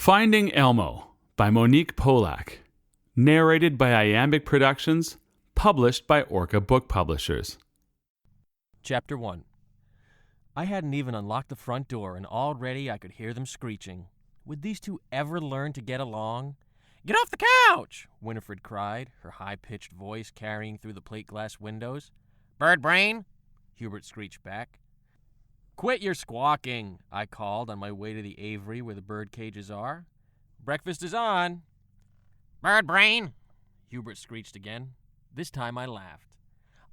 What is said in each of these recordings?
Finding Elmo by Monique Polak. Narrated by Iambic Productions. Published by Orca Book Publishers. Chapter 1. I hadn't even unlocked the front door, and already I could hear them screeching. Would these two ever learn to get along? "Get off the couch!" Winifred cried, her high-pitched voice carrying through the plate-glass windows. "Bird brain!" Hubert screeched back. "Quit your squawking," I called on my way to the aviary where the bird cages are. "Breakfast is on." "Bird brain!" Hubert screeched again. This time I laughed.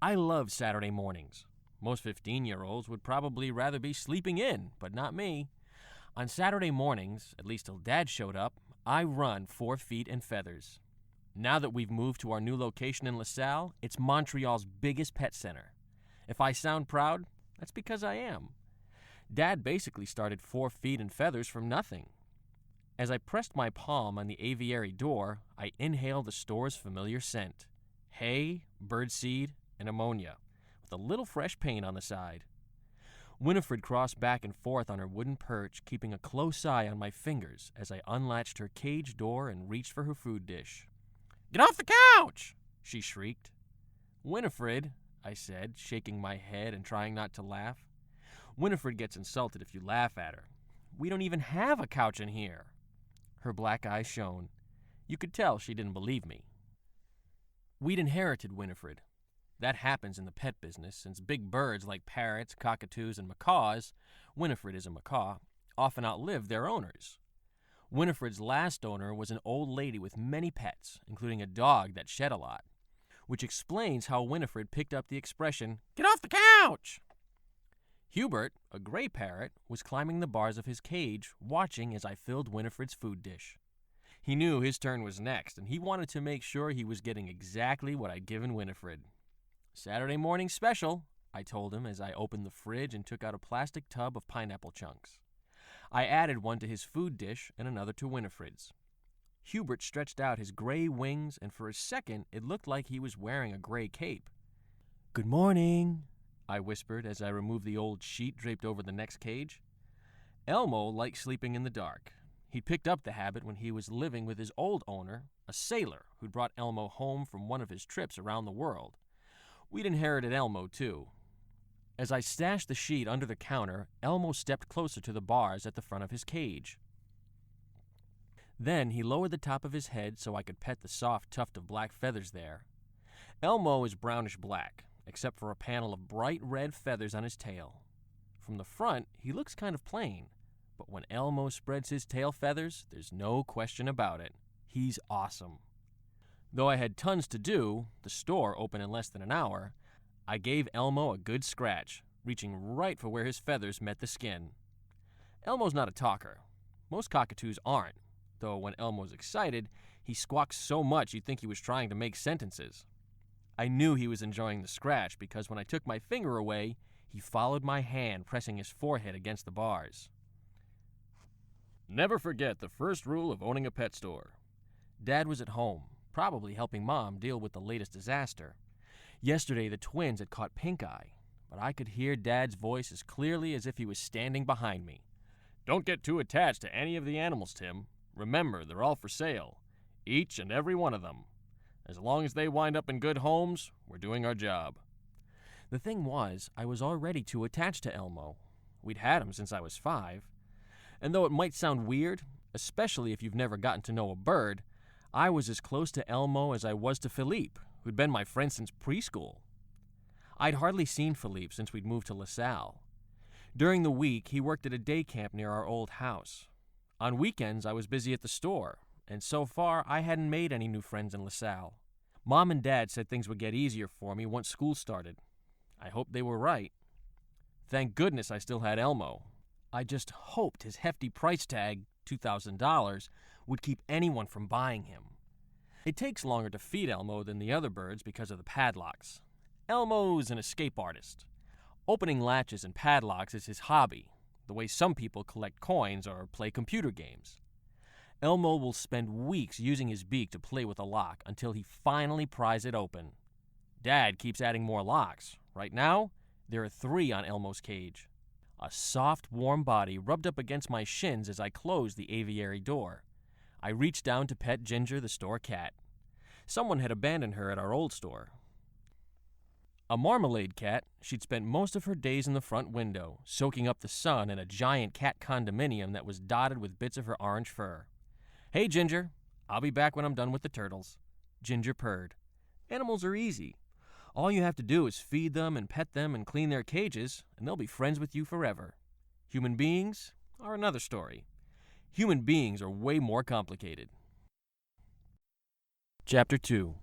I love Saturday mornings. Most 15-year-olds would probably rather be sleeping in, but not me. On Saturday mornings, at least till Dad showed up, I run 4 feet in feathers. Now that we've moved to our new location in LaSalle, it's Montreal's biggest pet center. If I sound proud, that's because I am. Dad basically started 4 feet in feathers from nothing. As I pressed my palm on the aviary door, I inhaled the store's familiar scent. Hay, birdseed, and ammonia, with a little fresh paint on the side. Winifred crossed back and forth on her wooden perch, keeping a close eye on my fingers as I unlatched her cage door and reached for her food dish. "Get off the couch!" she shrieked. "Winifred," I said, shaking my head and trying not to laugh. "Winifred gets insulted if you laugh at her. We don't even have a couch in here." Her black eyes shone. You could tell she didn't believe me. We'd inherited Winifred. That happens in the pet business, since big birds like parrots, cockatoos, and macaws, Winifred is a macaw, often outlive their owners. Winifred's last owner was an old lady with many pets, including a dog that shed a lot, which explains how Winifred picked up the expression, "Get off the couch!" Hubert, a gray parrot, was climbing the bars of his cage, watching as I filled Winifred's food dish. He knew his turn was next, and he wanted to make sure he was getting exactly what I'd given Winifred. "Saturday morning special," I told him as I opened the fridge and took out a plastic tub of pineapple chunks. I added one to his food dish and another to Winifred's. Hubert stretched out his gray wings, and for a second it looked like he was wearing a gray cape. "Good morning," I whispered as I removed the old sheet draped over the next cage. Elmo liked sleeping in the dark. He picked up the habit when he was living with his old owner, a sailor who'd brought Elmo home from one of his trips around the world. We'd inherited Elmo, too. As I stashed the sheet under the counter, Elmo stepped closer to the bars at the front of his cage. Then he lowered the top of his head so I could pet the soft tuft of black feathers there. Elmo is brownish-black, except for a panel of bright red feathers on his tail. From the front, he looks kind of plain, but when Elmo spreads his tail feathers, there's no question about it. He's awesome. Though I had tons to do, the store open in less than an hour, I gave Elmo a good scratch, reaching right for where his feathers met the skin. Elmo's not a talker. Most cockatoos aren't, though when Elmo's excited, he squawks so much you'd think he was trying to make sentences. I knew he was enjoying the scratch because when I took my finger away, he followed my hand, pressing his forehead against the bars. Never forget the first rule of owning a pet store. Dad was at home, probably helping Mom deal with the latest disaster. Yesterday, the twins had caught pink eye, but I could hear Dad's voice as clearly as if he was standing behind me. "Don't get too attached to any of the animals, Tim. Remember, they're all for sale. Each and every one of them. As long as they wind up in good homes, we're doing our job." The thing was, I was already too attached to Elmo. We'd had him since I was 5. And though it might sound weird, especially if you've never gotten to know a bird, I was as close to Elmo as I was to Philippe, who'd been my friend since preschool. I'd hardly seen Philippe since we'd moved to LaSalle. During the week, he worked at a day camp near our old house. On weekends, I was busy at the store, and so far, I hadn't made any new friends in LaSalle. Mom and Dad said things would get easier for me once school started. I hoped they were right. Thank goodness I still had Elmo. I just hoped his hefty price tag, $2,000, would keep anyone from buying him. It takes longer to feed Elmo than the other birds because of the padlocks. Elmo's an escape artist. Opening latches and padlocks is his hobby, the way some people collect coins or play computer games. Elmo will spend weeks using his beak to play with a lock until he finally pries it open. Dad keeps adding more locks. Right now, there are 3 on Elmo's cage. A soft, warm body rubbed up against my shins as I closed the aviary door. I reached down to pet Ginger, the store cat. Someone had abandoned her at our old store. A marmalade cat, she'd spent most of her days in the front window, soaking up the sun in a giant cat condominium that was dotted with bits of her orange fur. "Hey, Ginger, I'll be back when I'm done with the turtles." Ginger purred. Animals are easy. All you have to do is feed them and pet them and clean their cages, and they'll be friends with you forever. Human beings are another story. Human beings are way more complicated. Chapter 2.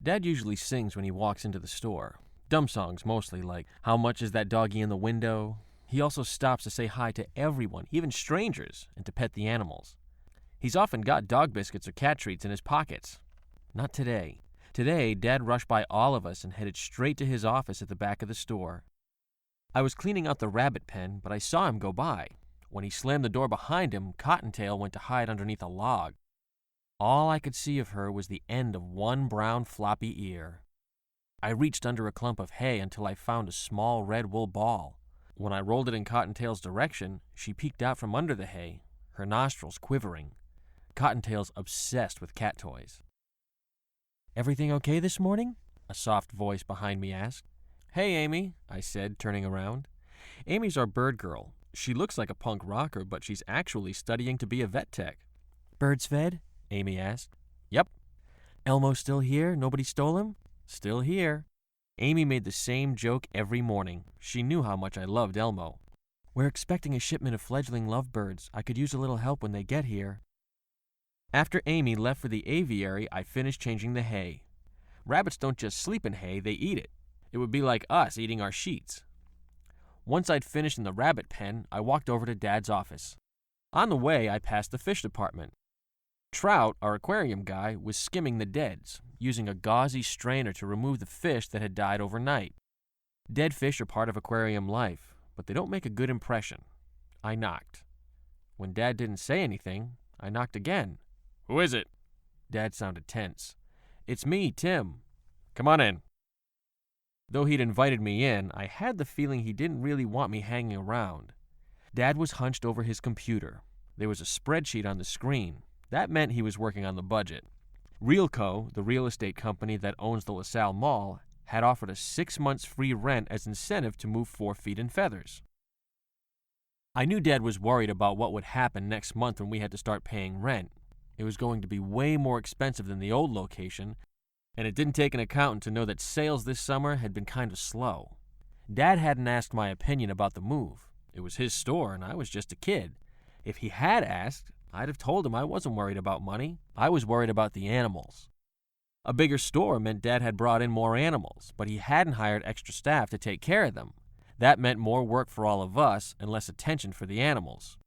Dad usually sings when he walks into the store. Dumb songs mostly, like "How much is that doggy in the window?" He also stops to say hi to everyone, even strangers, and to pet the animals. He's often got dog biscuits or cat treats in his pockets. Not today. Today, Dad rushed by all of us and headed straight to his office at the back of the store. I was cleaning out the rabbit pen, but I saw him go by. When he slammed the door behind him, Cottontail went to hide underneath a log. All I could see of her was the end of one brown floppy ear. I reached under a clump of hay until I found a small red wool ball. When I rolled it in Cottontail's direction, she peeked out from under the hay, her nostrils quivering. Cottontail's obsessed with cat toys. "Everything okay this morning?" a soft voice behind me asked. "Hey, Amy," I said, turning around. Amy's our bird girl. She looks like a punk rocker, but she's actually studying to be a vet tech. "Birds fed?" Amy asked. "Yep." "Elmo still here? Nobody stole him?" "Still here." Amy made the same joke every morning. She knew how much I loved Elmo. "We're expecting a shipment of fledgling lovebirds. I could use a little help when they get here." After Amy left for the aviary, I finished changing the hay. Rabbits don't just sleep in hay, they eat it. It would be like us eating our sheets. Once I'd finished in the rabbit pen, I walked over to Dad's office. On the way, I passed the fish department. Trout, our aquarium guy, was skimming the deads, using a gauzy strainer to remove the fish that had died overnight. Dead fish are part of aquarium life, but they don't make a good impression. I knocked. When Dad didn't say anything, I knocked again. "Who is it?" Dad sounded tense. "It's me, Tim." "Come on in." Though he'd invited me in, I had the feeling he didn't really want me hanging around. Dad was hunched over his computer. There was a spreadsheet on the screen. That meant he was working on the budget. Realco, the real estate company that owns the LaSalle Mall, had offered us 6 months free rent as incentive to move 4 feet in feathers. I knew Dad was worried about what would happen next month when we had to start paying rent. It was going to be way more expensive than the old location, and it didn't take an accountant to know that sales this summer had been kind of slow. Dad hadn't asked my opinion about the move. It was his store, and I was just a kid. If he had asked, I'd have told him I wasn't worried about money. I was worried about the animals. A bigger store meant Dad had brought in more animals, but he hadn't hired extra staff to take care of them. That meant more work for all of us and less attention for the animals.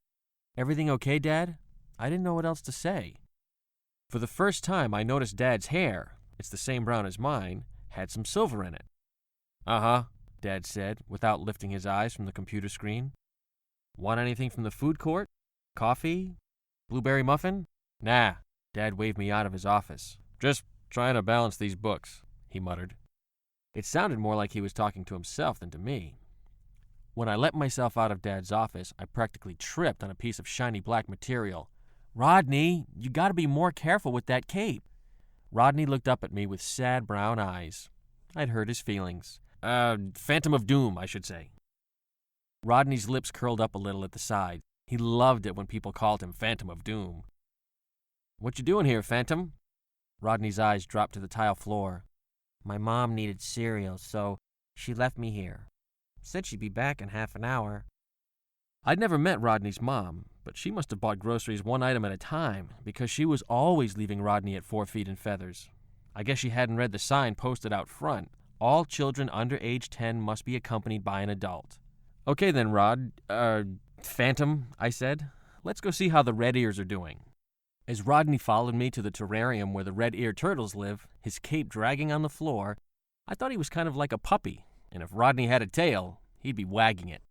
"Everything okay, Dad?" I didn't know what else to say. For the first time, I noticed Dad's hair, it's the same brown as mine, had some silver in it. "Uh-huh," Dad said, without lifting his eyes from the computer screen. "Want anything from the food court? Coffee? Blueberry muffin?" "Nah." Dad waved me out of his office. "Just trying to balance these books," he muttered. It sounded more like he was talking to himself than to me. When I let myself out of Dad's office, I practically tripped on a piece of shiny black material. "Rodney, you gotta be more careful with that cape." Rodney looked up at me with sad brown eyes. I'd hurt his feelings. Phantom of Doom, I should say. Rodney's lips curled up a little at the side. He loved it when people called him Phantom of Doom. "What you doing here, Phantom?" Rodney's eyes dropped to the tile floor. "My mom needed cereal, so she left me here. Said she'd be back in half an hour." I'd never met Rodney's mom, but she must have bought groceries one item at a time because she was always leaving Rodney at 4 feet in feathers. I guess she hadn't read the sign posted out front. All children under age 10 must be accompanied by an adult. "Okay then, Phantom," I said. "Let's go see how the red ears are doing." As Rodney followed me to the terrarium where the red-eared turtles live, his cape dragging on the floor, I thought he was kind of like a puppy, and if Rodney had a tail, he'd be wagging it.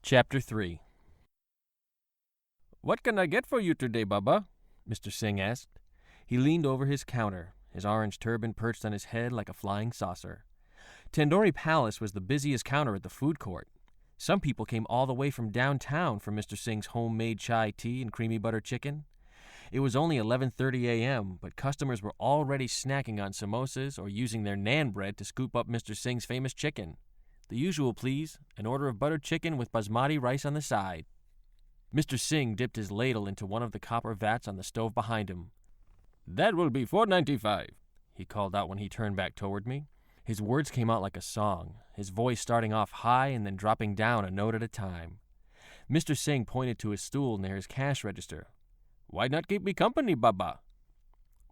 Chapter 3. "What can I get for you today, Bubba?" Mr. Singh asked. He leaned over his counter, his orange turban perched on his head like a flying saucer. Tandoori Palace was the busiest counter at the food court. Some people came all the way from downtown for Mr. Singh's homemade chai tea and creamy butter chicken. It was only 11:30 a.m., but customers were already snacking on samosas or using their naan bread to scoop up Mr. Singh's famous chicken. The usual, please, an order of buttered chicken with basmati rice on the side. Mr. Singh dipped his ladle into one of the copper vats on the stove behind him. "That will be $4.95, he called out when he turned back toward me. His words came out like a song, his voice starting off high and then dropping down a note at a time. Mr. Singh pointed to his stool near his cash register. "Why not keep me company, Baba?"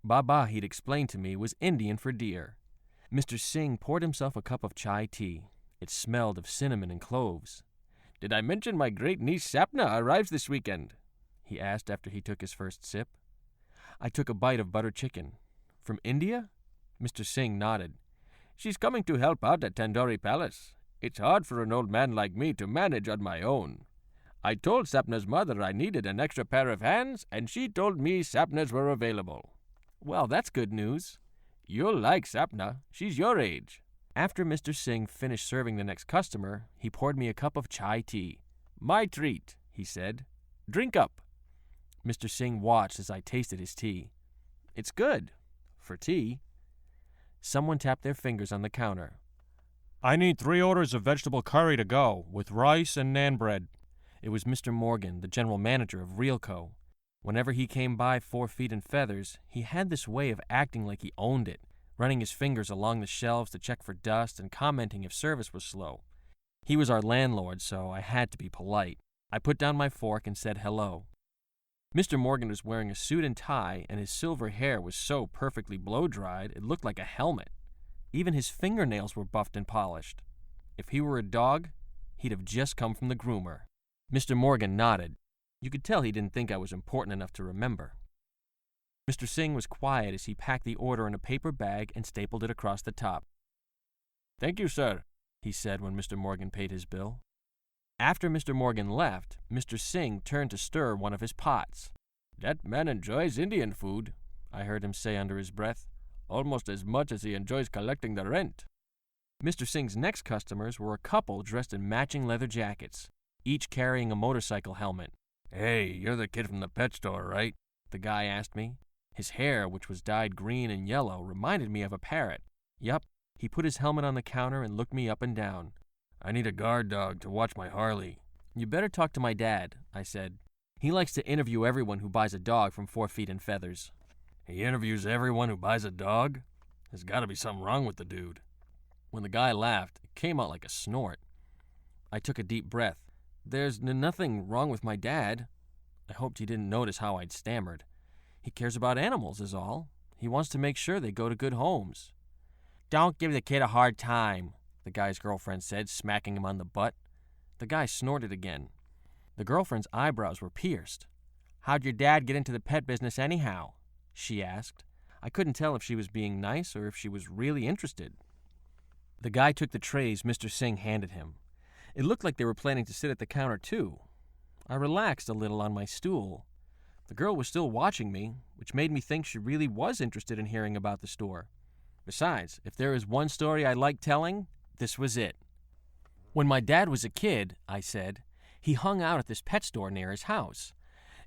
Baba, he'd explained to me, was Indian for dear. Mr. Singh poured himself a cup of chai tea. It smelled of cinnamon and cloves. "Did I mention my great niece Sapna arrives this weekend?" he asked after he took his first sip. I took a bite of butter chicken. "From India?" Mr. Singh nodded. "She's coming to help out at Tandoori Palace. It's hard for an old man like me to manage on my own. I told Sapna's mother I needed an extra pair of hands, and she told me Sapna's were available." "Well, that's good news." "You'll like Sapna. She's your age." After Mr. Singh finished serving the next customer, he poured me a cup of chai tea. "My treat," he said. "Drink up." Mr. Singh watched as I tasted his tea. "It's good. For tea." Someone tapped their fingers on the counter. "I need 3 orders of vegetable curry to go, with rice and naan bread." It was Mr. Morgan, the general manager of Realco. Whenever he came by 4 Feet and Feathers, he had this way of acting like he owned it, running his fingers along the shelves to check for dust and commenting if service was slow. He was our landlord, so I had to be polite. I put down my fork and said hello. Mr. Morgan was wearing a suit and tie, and his silver hair was so perfectly blow-dried it looked like a helmet. Even his fingernails were buffed and polished. If he were a dog, he'd have just come from the groomer. Mr. Morgan nodded. You could tell he didn't think I was important enough to remember. Mr. Singh was quiet as he packed the order in a paper bag and stapled it across the top. "Thank you, sir," he said when Mr. Morgan paid his bill. After Mr. Morgan left, Mr. Singh turned to stir one of his pots. "That man enjoys Indian food," I heard him say under his breath, "almost as much as he enjoys collecting the rent." Mr. Singh's next customers were a couple dressed in matching leather jackets, each carrying a motorcycle helmet. "Hey, you're the kid from the pet store, right?" the guy asked me. His hair, which was dyed green and yellow, reminded me of a parrot. Yup, he put his helmet on the counter and looked me up and down. "I need a guard dog to watch my Harley." "You better talk to my dad," I said. "He likes to interview everyone who buys a dog from 4 Feet and Feathers." "He interviews everyone who buys a dog? There's got to be something wrong with the dude." When the guy laughed, it came out like a snort. I took a deep breath. "There's nothing wrong with my dad." I hoped he didn't notice how I'd stammered. "He cares about animals, is all. He wants to make sure they go to good homes." "Don't give the kid a hard time," the guy's girlfriend said, smacking him on the butt. The guy snorted again. The girlfriend's eyebrows were pierced. "How'd your dad get into the pet business anyhow?" she asked. I couldn't tell if she was being nice or if she was really interested. The guy took the trays Mr. Singh handed him. It looked like they were planning to sit at the counter, too. I relaxed a little on my stool. The girl was still watching me, which made me think she really was interested in hearing about the store. Besides, if there is one story I like telling, this was it. "When my dad was a kid," I said, "he hung out at this pet store near his house.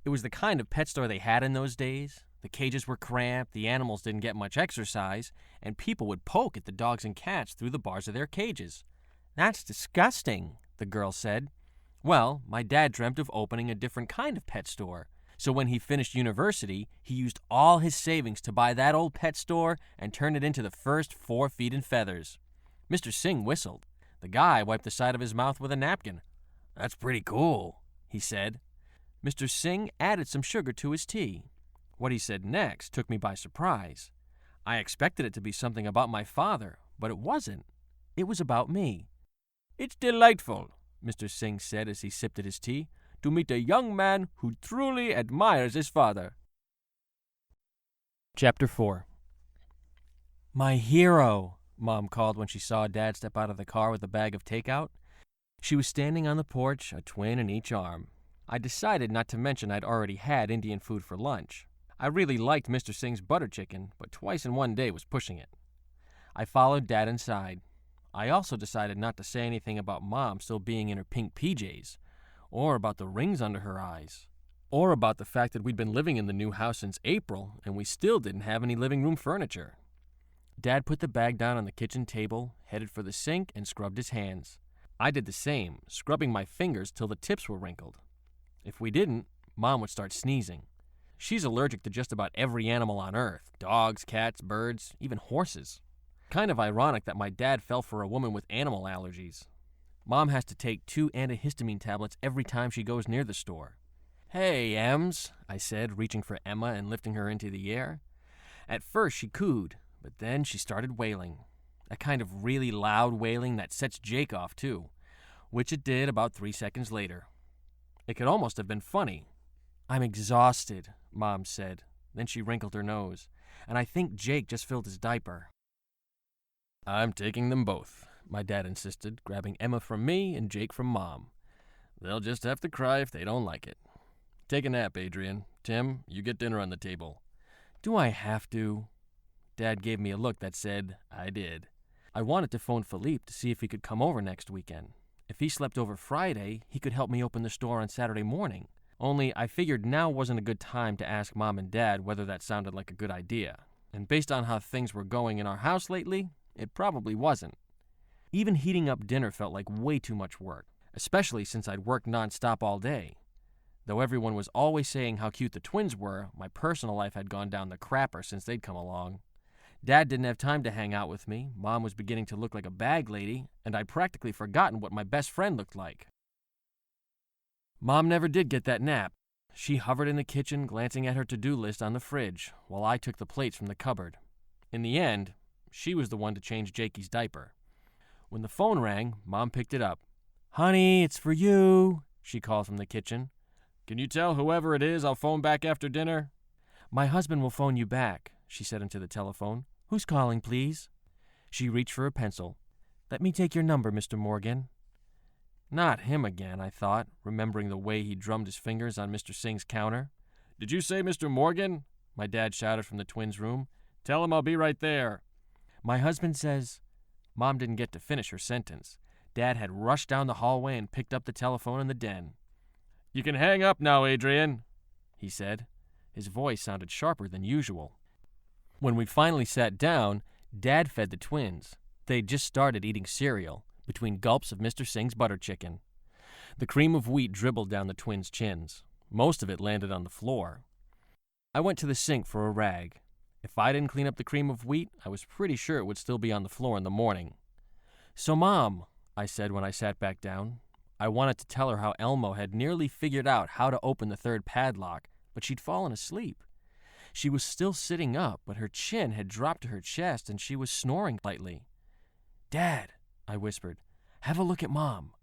It was the kind of pet store they had in those days. The cages were cramped, the animals didn't get much exercise, and people would poke at the dogs and cats through the bars of their cages." "That's disgusting," the girl said. "Well, my dad dreamt of opening a different kind of pet store. So when he finished university, he used all his savings to buy that old pet store and turn it into the first 4 Feet and Feathers." Mr. Singh whistled. The guy wiped the side of his mouth with a napkin. "That's pretty cool," he said. Mr. Singh added some sugar to his tea. What he said next took me by surprise. I expected it to be something about my father, but it wasn't. It was about me. "It's delightful," Mr. Singh said as he sipped at his tea, "to meet a young man who truly admires his father." Chapter 4. "My hero," Mom called when she saw Dad step out of the car with a bag of takeout. She was standing on the porch, a twin in each arm. I decided not to mention I'd already had Indian food for lunch. I really liked Mr. Singh's butter chicken, but twice in one day was pushing it. I followed Dad inside. I also decided not to say anything about Mom still being in her pink PJs, or about the rings under her eyes, or about the fact that we'd been living in the new house since April and we still didn't have any living room furniture. Dad put the bag down on the kitchen table, headed for the sink, and scrubbed his hands. I did the same, scrubbing my fingers till the tips were wrinkled. If we didn't, Mom would start sneezing. She's allergic to just about every animal on Earth: dogs, cats, birds, even horses. Kind of ironic that my dad fell for a woman with animal allergies. Mom has to take 2 antihistamine tablets every time she goes near the store. "Hey, Ems," I said, reaching for Emma and lifting her into the air. At first she cooed, but then she started wailing. A kind of really loud wailing that sets Jake off too, which it did about 3 seconds later. It could almost have been funny. "I'm exhausted," Mom said. Then she wrinkled her nose. "And I think Jake just filled his diaper." "I'm taking them both," my dad insisted, grabbing Emma from me and Jake from Mom. "They'll just have to cry if they don't like it. Take a nap, Adrian. Tim, you get dinner on the table." "Do I have to?" Dad gave me a look that said, I did. I wanted to phone Philippe to see if he could come over next weekend. If he slept over Friday, he could help me open the store on Saturday morning. Only I figured now wasn't a good time to ask Mom and Dad whether that sounded like a good idea. And based on how things were going in our house lately, it probably wasn't. Even heating up dinner felt like way too much work, especially since I'd worked nonstop all day. Though everyone was always saying how cute the twins were, my personal life had gone down the crapper since they'd come along. Dad didn't have time to hang out with me, Mom was beginning to look like a bag lady, and I'd practically forgotten what my best friend looked like. Mom never did get that nap. She hovered in the kitchen, glancing at her to-do list on the fridge, while I took the plates from the cupboard. In the end, she was the one to change Jakey's diaper. When the phone rang, Mom picked it up. "Honey, it's for you," she called from the kitchen. "Can you tell whoever it is I'll phone back after dinner?" "My husband will phone you back," she said into the telephone. "Who's calling, please?" She reached for a pencil. "Let me take your number, Mr. Morgan." Not him again, I thought, remembering the way he drummed his fingers on Mr. Singh's counter. "Did you say Mr. Morgan?" my dad shouted from the twins' room. "Tell him I'll be right there." "My husband says—" Mom didn't get to finish her sentence. Dad had rushed down the hallway and picked up the telephone in the den. "You can hang up now, Adrian," he said. His voice sounded sharper than usual. When we finally sat down, Dad fed the twins. They'd just started eating cereal, between gulps of Mr. Singh's butter chicken. The cream of wheat dribbled down the twins' chins. Most of it landed on the floor. I went to the sink for a rag. If I didn't clean up the cream of wheat, I was pretty sure it would still be on the floor in the morning. "So, Mom," I said when I sat back down. I wanted to tell her how Elmo had nearly figured out how to open the 3rd padlock, but she'd fallen asleep. She was still sitting up, but her chin had dropped to her chest and she was snoring lightly. "Dad," I whispered, "have a look at Mom."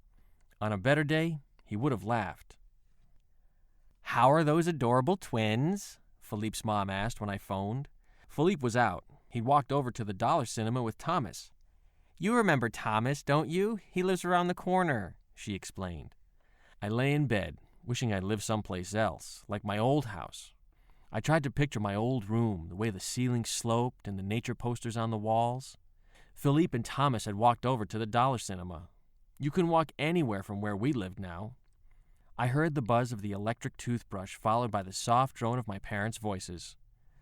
On a better day, he would have laughed. "How are those adorable twins?" Philippe's mom asked when I phoned. Philippe was out. He'd walked over to the Dollar Cinema with Thomas. "You remember Thomas, don't you? He lives around the corner," she explained. I lay in bed, wishing I'd lived someplace else, like my old house. I tried to picture my old room, the way the ceiling sloped and the nature posters on the walls. Philippe and Thomas had walked over to the Dollar Cinema. You can walk anywhere from where we lived now. I heard the buzz of the electric toothbrush followed by the soft drone of my parents' voices.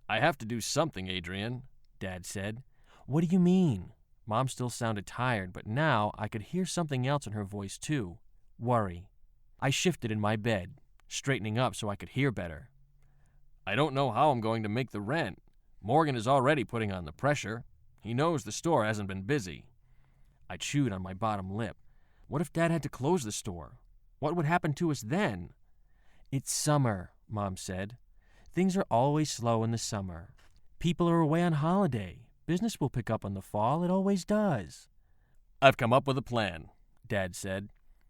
"I have to do something, Adrian," Dad said. "What do you mean?" Mom still sounded tired, but now I could hear something else in her voice too. Worry. I shifted in my bed, straightening up so I could hear better. "I don't know how I'm going to make the rent. Morgan is already putting on the pressure. He knows the store hasn't been busy." I chewed on my bottom lip. What if Dad had to close the store? What would happen to us then? "It's summer," Mom said. "Things are always slow in the summer. People are away on holiday. Business will pick up in the fall. It always does." "I've come up with a plan," Dad said.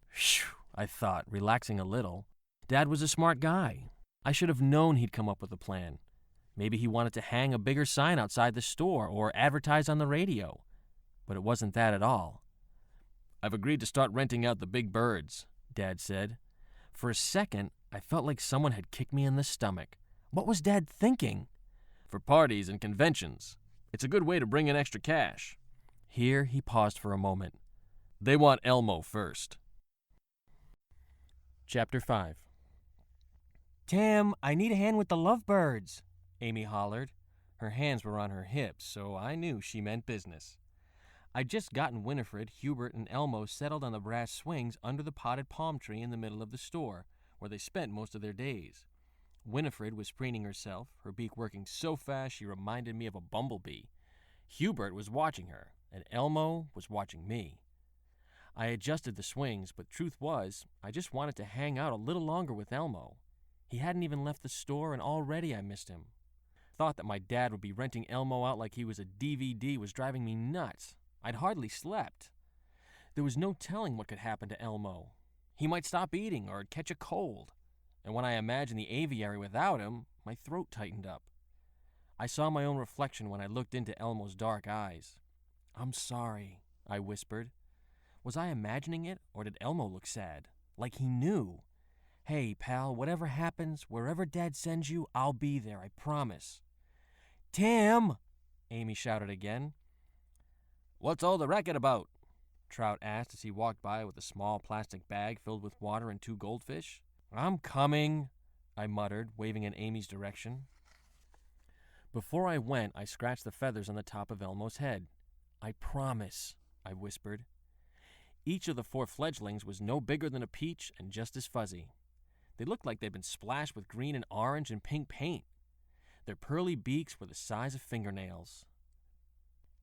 Phew, I thought, relaxing a little. Dad was a smart guy. I should have known he'd come up with a plan. Maybe he wanted to hang a bigger sign outside the store or advertise on the radio. But it wasn't that at all. "I've agreed to start renting out the big birds," Dad said. For a second, I felt like someone had kicked me in the stomach. What was Dad thinking? "For parties and conventions. It's a good way to bring in extra cash." Here he paused for a moment. They want Elmo first. Chapter 5. Tim, I need a hand with the lovebirds, Amy hollered. Her hands were on her hips, so I knew she meant business. I'd just gotten Winifred, Hubert, and Elmo settled on the brass swings under the potted palm tree in the middle of the store, where they spent most of their days. Winifred was preening herself, her beak working so fast she reminded me of a bumblebee. Hubert was watching her, and Elmo was watching me. I adjusted the swings, but truth was, I just wanted to hang out a little longer with Elmo. He hadn't even left the store, and already I missed him. Thought that my dad would be renting Elmo out like he was a DVD was driving me nuts. I'd hardly slept. There was no telling what could happen to Elmo. He might stop eating or catch a cold. And when I imagined the aviary without him, my throat tightened up. I saw my own reflection when I looked into Elmo's dark eyes. "I'm sorry," I whispered. Was I imagining it, or did Elmo look sad? Like he knew. "Hey, pal, whatever happens, wherever Dad sends you, I'll be there, I promise." "Tim!" Amy shouted again. "What's all the racket about?" Trout asked as he walked by with a small plastic bag filled with water and 2 goldfish. "I'm coming," I muttered, waving in Amy's direction. Before I went, I scratched the feathers on the top of Elmo's head. "I promise," I whispered. Each of the 4 fledglings was no bigger than a peach and just as fuzzy. They looked like they'd been splashed with green and orange and pink paint. Their pearly beaks were the size of fingernails.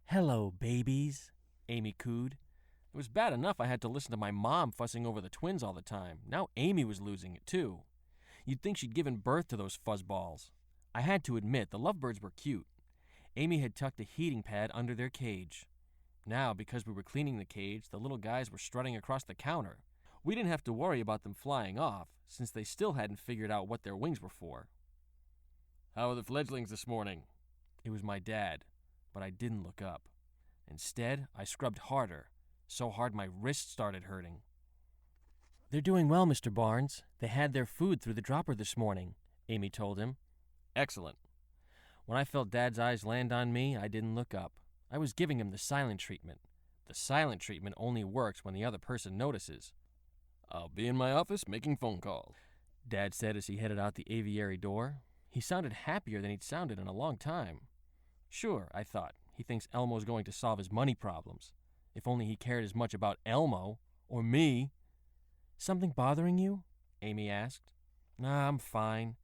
"Hello, babies," Amy cooed. It was bad enough I had to listen to my mom fussing over the twins all the time. Now Amy was losing it, too. You'd think she'd given birth to those fuzzballs. I had to admit, the lovebirds were cute. Amy had tucked a heating pad under their cage. Now, because we were cleaning the cage, the little guys were strutting across the counter. We didn't have to worry about them flying off, since they still hadn't figured out what their wings were for. "How are the fledglings this morning?" It was my dad, but I didn't look up. Instead, I scrubbed harder, so hard my wrist started hurting. "They're doing well, Mr. Barnes. They had their food through the dropper this morning," Amy told him. "Excellent." When I felt Dad's eyes land on me, I didn't look up. I was giving him the silent treatment. The silent treatment only works when the other person notices. "I'll be in my office making phone calls," Dad said as he headed out the aviary door. He sounded happier than he'd sounded in a long time. Sure, I thought, he thinks Elmo's going to solve his money problems. If only he cared as much about Elmo, or me. "Something bothering you?" Amy asked. "Nah, I'm fine."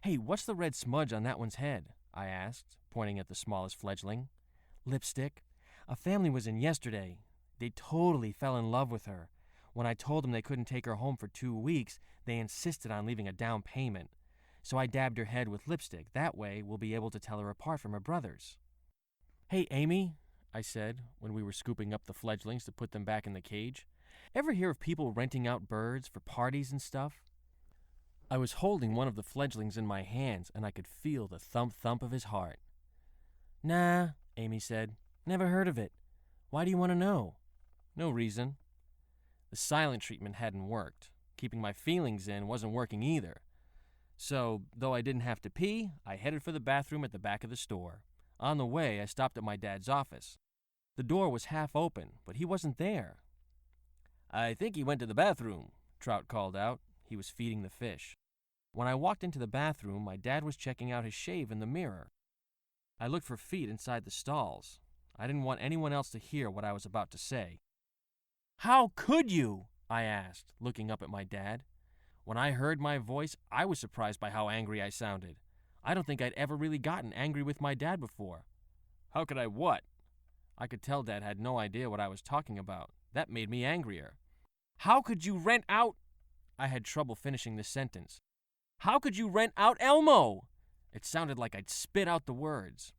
"Hey, what's the red smudge on that one's head?" I asked, pointing at the smallest fledgling. "Lipstick. A family was in yesterday. They totally fell in love with her. When I told them they couldn't take her home for 2 weeks, they insisted on leaving a down payment. So I dabbed her head with lipstick. That way, we'll be able to tell her apart from her brothers." "Hey, Amy," I said, when we were scooping up the fledglings to put them back in the cage. "Ever hear of people renting out birds for parties and stuff?" I was holding one of the fledglings in my hands, and I could feel the thump-thump of his heart. "Nah," Amy said. "Never heard of it. Why do you want to know?" "No reason." The silent treatment hadn't worked. Keeping my feelings in wasn't working either. So, though I didn't have to pee, I headed for the bathroom at the back of the store. On the way, I stopped at my dad's office. The door was half open, but he wasn't there. "I think he went to the bathroom," Trout called out. He was feeding the fish. When I walked into the bathroom, my dad was checking out his shave in the mirror. I looked for feet inside the stalls. I didn't want anyone else to hear what I was about to say. "How could you?" I asked, looking up at my dad. When I heard my voice, I was surprised by how angry I sounded. I don't think I'd ever really gotten angry with my dad before. "How could I what?" I could tell Dad had no idea what I was talking about. That made me angrier. "How could you rent out—" I had trouble finishing the sentence. "How could you rent out Elmo?" It sounded like I'd spit out the words.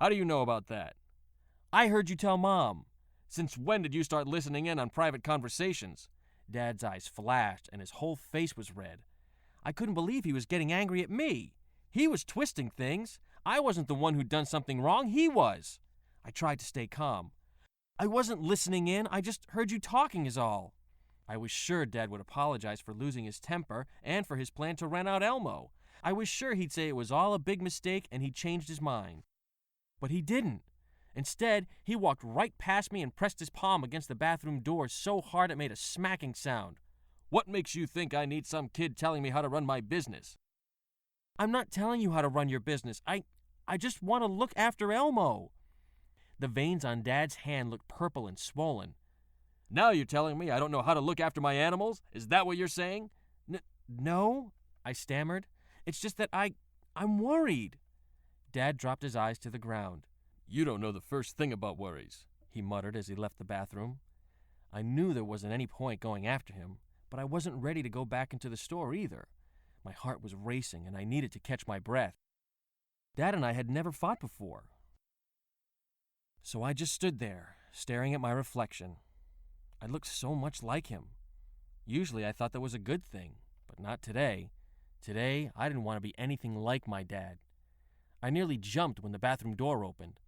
"How do you know about that?" "I heard you tell Mom." "Since when did you start listening in on private conversations?" Dad's eyes flashed, and his whole face was red. I couldn't believe he was getting angry at me. He was twisting things. I wasn't the one who'd done something wrong. He was. I tried to stay calm. "I wasn't listening in. I just heard you talking is all." I was sure Dad would apologize for losing his temper and for his plan to rent out Elmo. I was sure he'd say it was all a big mistake and he'd changed his mind. But he didn't. Instead, he walked right past me and pressed his palm against the bathroom door so hard it made a smacking sound. "What makes you think I need some kid telling me how to run my business?" "I'm not telling you how to run your business. I just want to look after Elmo." The veins on Dad's hand looked purple and swollen. "Now you're telling me I don't know how to look after my animals? Is that what you're saying?" No, I stammered. "It's just that I'm worried." Dad dropped his eyes to the ground. "You don't know the first thing about worries," he muttered as he left the bathroom. I knew there wasn't any point going after him, but I wasn't ready to go back into the store either. My heart was racing, and I needed to catch my breath. Dad and I had never fought before. So I just stood there, staring at my reflection. I looked so much like him. Usually I thought that was a good thing, but not today. Today, I didn't want to be anything like my dad. I nearly jumped when the bathroom door opened.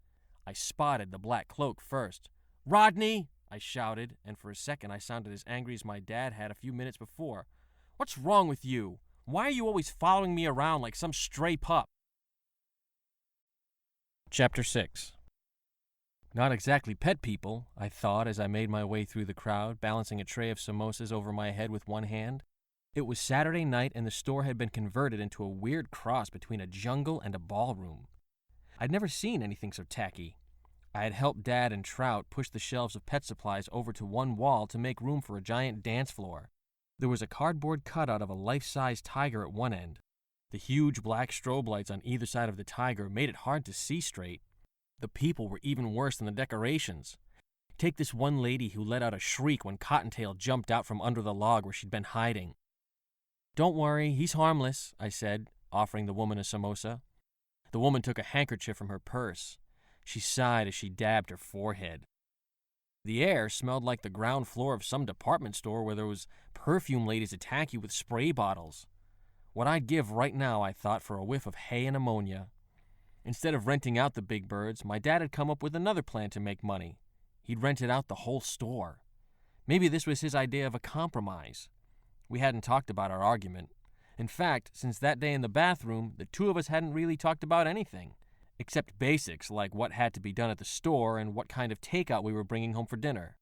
I spotted the black cloak first. "Rodney!" I shouted, and for a second I sounded as angry as my dad had a few minutes before. "What's wrong with you? Why are you always following me around like some stray pup?" Chapter 6. Not exactly pet people, I thought as I made my way through the crowd, balancing a tray of samosas over my head with one hand. It was Saturday night, and the store had been converted into a weird cross between a jungle and a ballroom. I'd never seen anything so tacky. I had helped Dad and Trout push the shelves of pet supplies over to one wall to make room for a giant dance floor. There was a cardboard cutout of a life-size tiger at one end. The huge black strobe lights on either side of the tiger made it hard to see straight. The people were even worse than the decorations. Take this one lady who let out a shriek when Cottontail jumped out from under the log where she'd been hiding. "Don't worry, he's harmless," I said, offering the woman a samosa. The woman took a handkerchief from her purse. She sighed as she dabbed her forehead. The air smelled like the ground floor of some department store where there was perfume ladies attack you with spray bottles. What I'd give right now, I thought, for a whiff of hay and ammonia. Instead of renting out the big birds, my dad had come up with another plan to make money. He'd rented out the whole store. Maybe this was his idea of a compromise. We hadn't talked about our argument. In fact, since that day in the bathroom, the two of us hadn't really talked about anything, except basics like what had to be done at the store and what kind of takeout we were bringing home for dinner.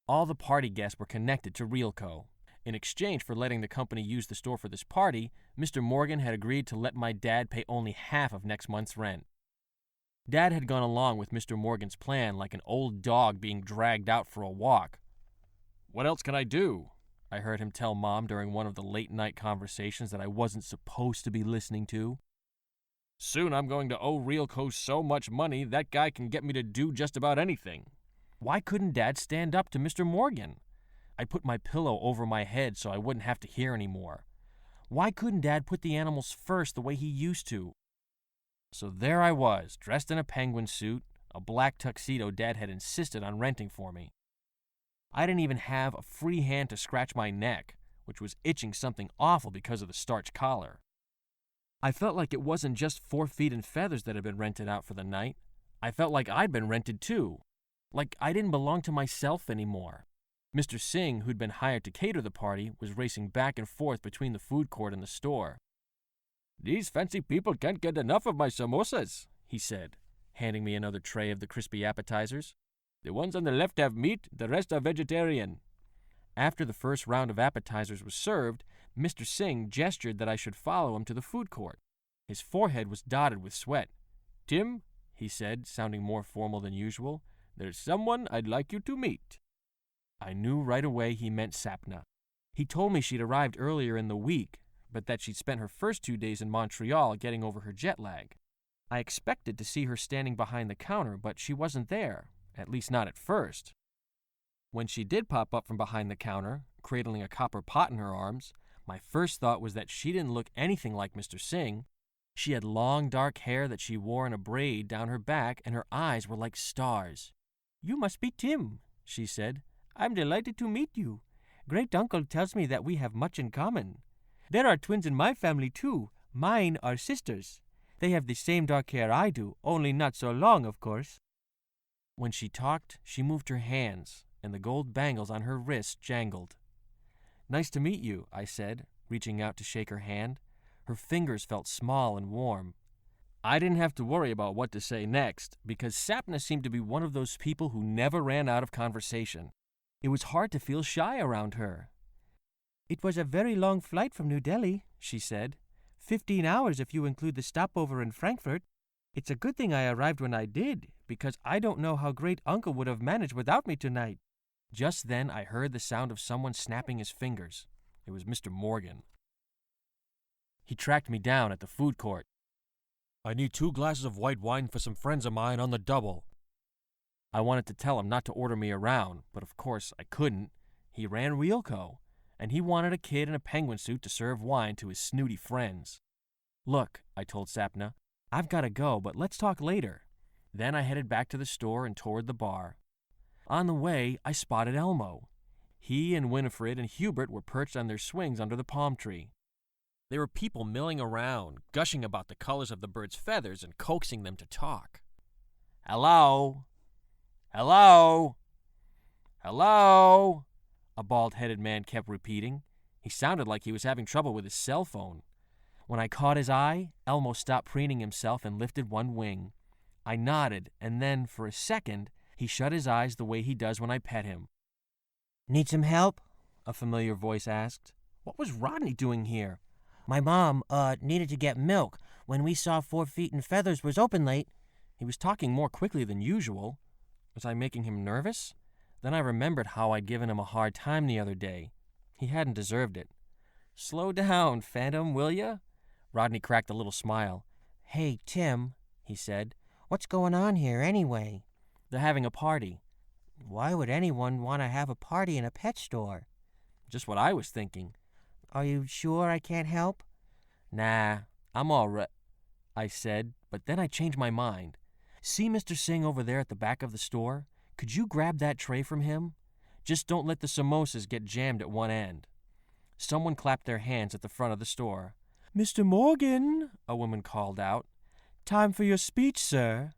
All the party guests were connected to Realco. In exchange for letting the company use the store for this party, Mr. Morgan had agreed to let my dad pay only half of next month's rent. Dad had gone along with Mr. Morgan's plan like an old dog being dragged out for a walk. "What else can I do?" I heard him tell Mom during one of the late-night conversations that I wasn't supposed to be listening to. "Soon I'm going to owe Realco so much money that guy can get me to do just about anything." Why couldn't Dad stand up to Mr. Morgan? I put my pillow over my head so I wouldn't have to hear anymore. Why couldn't Dad put the animals first the way he used to? So there I was, dressed in a penguin suit, a black tuxedo Dad had insisted on renting for me. I didn't even have a free hand to scratch my neck, which was itching something awful because of the starch collar. I felt like it wasn't just 4 feet and feathers that had been rented out for the night. I felt like I'd been rented too. Like I didn't belong to myself anymore. Mr. Singh, who'd been hired to cater the party, was racing back and forth between the food court and the store. "These fancy people can't get enough of my samosas," he said, handing me another tray of the crispy appetizers. "The ones on the left have meat, the rest are vegetarian." After the first round of appetizers was served, Mr. Singh gestured that I should follow him to the food court. His forehead was dotted with sweat. "Tim," he said, sounding more formal than usual, "there's someone I'd like you to meet." I knew right away he meant Sapna. He told me she'd arrived earlier in the week, but that she'd spent her first 2 days in Montreal getting over her jet lag. I expected to see her standing behind the counter, but she wasn't there, at least not at first. When she did pop up from behind the counter, cradling a copper pot in her arms, my first thought was that she didn't look anything like Mr. Singh. She had long dark hair that she wore in a braid down her back, and her eyes were like stars. "You must be Tim," she said. "I'm delighted to meet you. Great-uncle tells me that we have much in common. There are twins in my family, too. Mine are sisters. They have the same dark hair I do, only not so long, of course." When she talked, she moved her hands, and the gold bangles on her wrists jangled. "Nice to meet you," I said, reaching out to shake her hand. Her fingers felt small and warm. I didn't have to worry about what to say next, because Sapna seemed to be one of those people who never ran out of conversation. It was hard to feel shy around her. "It was a very long flight from New Delhi," she said. 15 hours if you include the stopover in Frankfurt. It's a good thing I arrived when I did, because I don't know how great Uncle would have managed without me tonight." Just then I heard the sound of someone snapping his fingers. It was Mr. Morgan. He tracked me down at the food court. "I need 2 glasses of white wine for some friends of mine on the double." I wanted to tell him not to order me around, but of course I couldn't. He ran Realco, and he wanted a kid in a penguin suit to serve wine to his snooty friends. "Look," I told Sapna, "I've got to go, but let's talk later." Then I headed back to the store and toward the bar. On the way, I spotted Elmo. He and Winifred and Hubert were perched on their swings under the palm tree. There were people milling around, gushing about the colors of the bird's feathers and coaxing them to talk. "Hello? Hello? Hello?" a bald-headed man kept repeating. He sounded like he was having trouble with his cell phone. When I caught his eye, Elmo stopped preening himself and lifted one wing. I nodded, and then, for a second, he shut his eyes the way he does when I pet him. "Need some help?" a familiar voice asked. What was Rodney doing here? "My mom, needed to get milk. When we saw 4 Feet and Feathers was open late." He was talking more quickly than usual. Was I making him nervous? Then I remembered how I'd given him a hard time the other day. He hadn't deserved it. "Slow down, Phantom, will ya?" Rodney cracked a little smile. "Hey, Tim," he said. "What's going on here, anyway?" "They're having a party." "Why would anyone want to have a party in a pet store?" Just what I was thinking. "Are you sure I can't help?" "Nah, I'm all right," I said, but then I changed my mind. "See Mr. Singh over there at the back of the store? Could you grab that tray from him? Just don't let the samosas get jammed at one end." Someone clapped their hands at the front of the store. "Mr. Morgan," a woman called out. "Time for your speech, sir."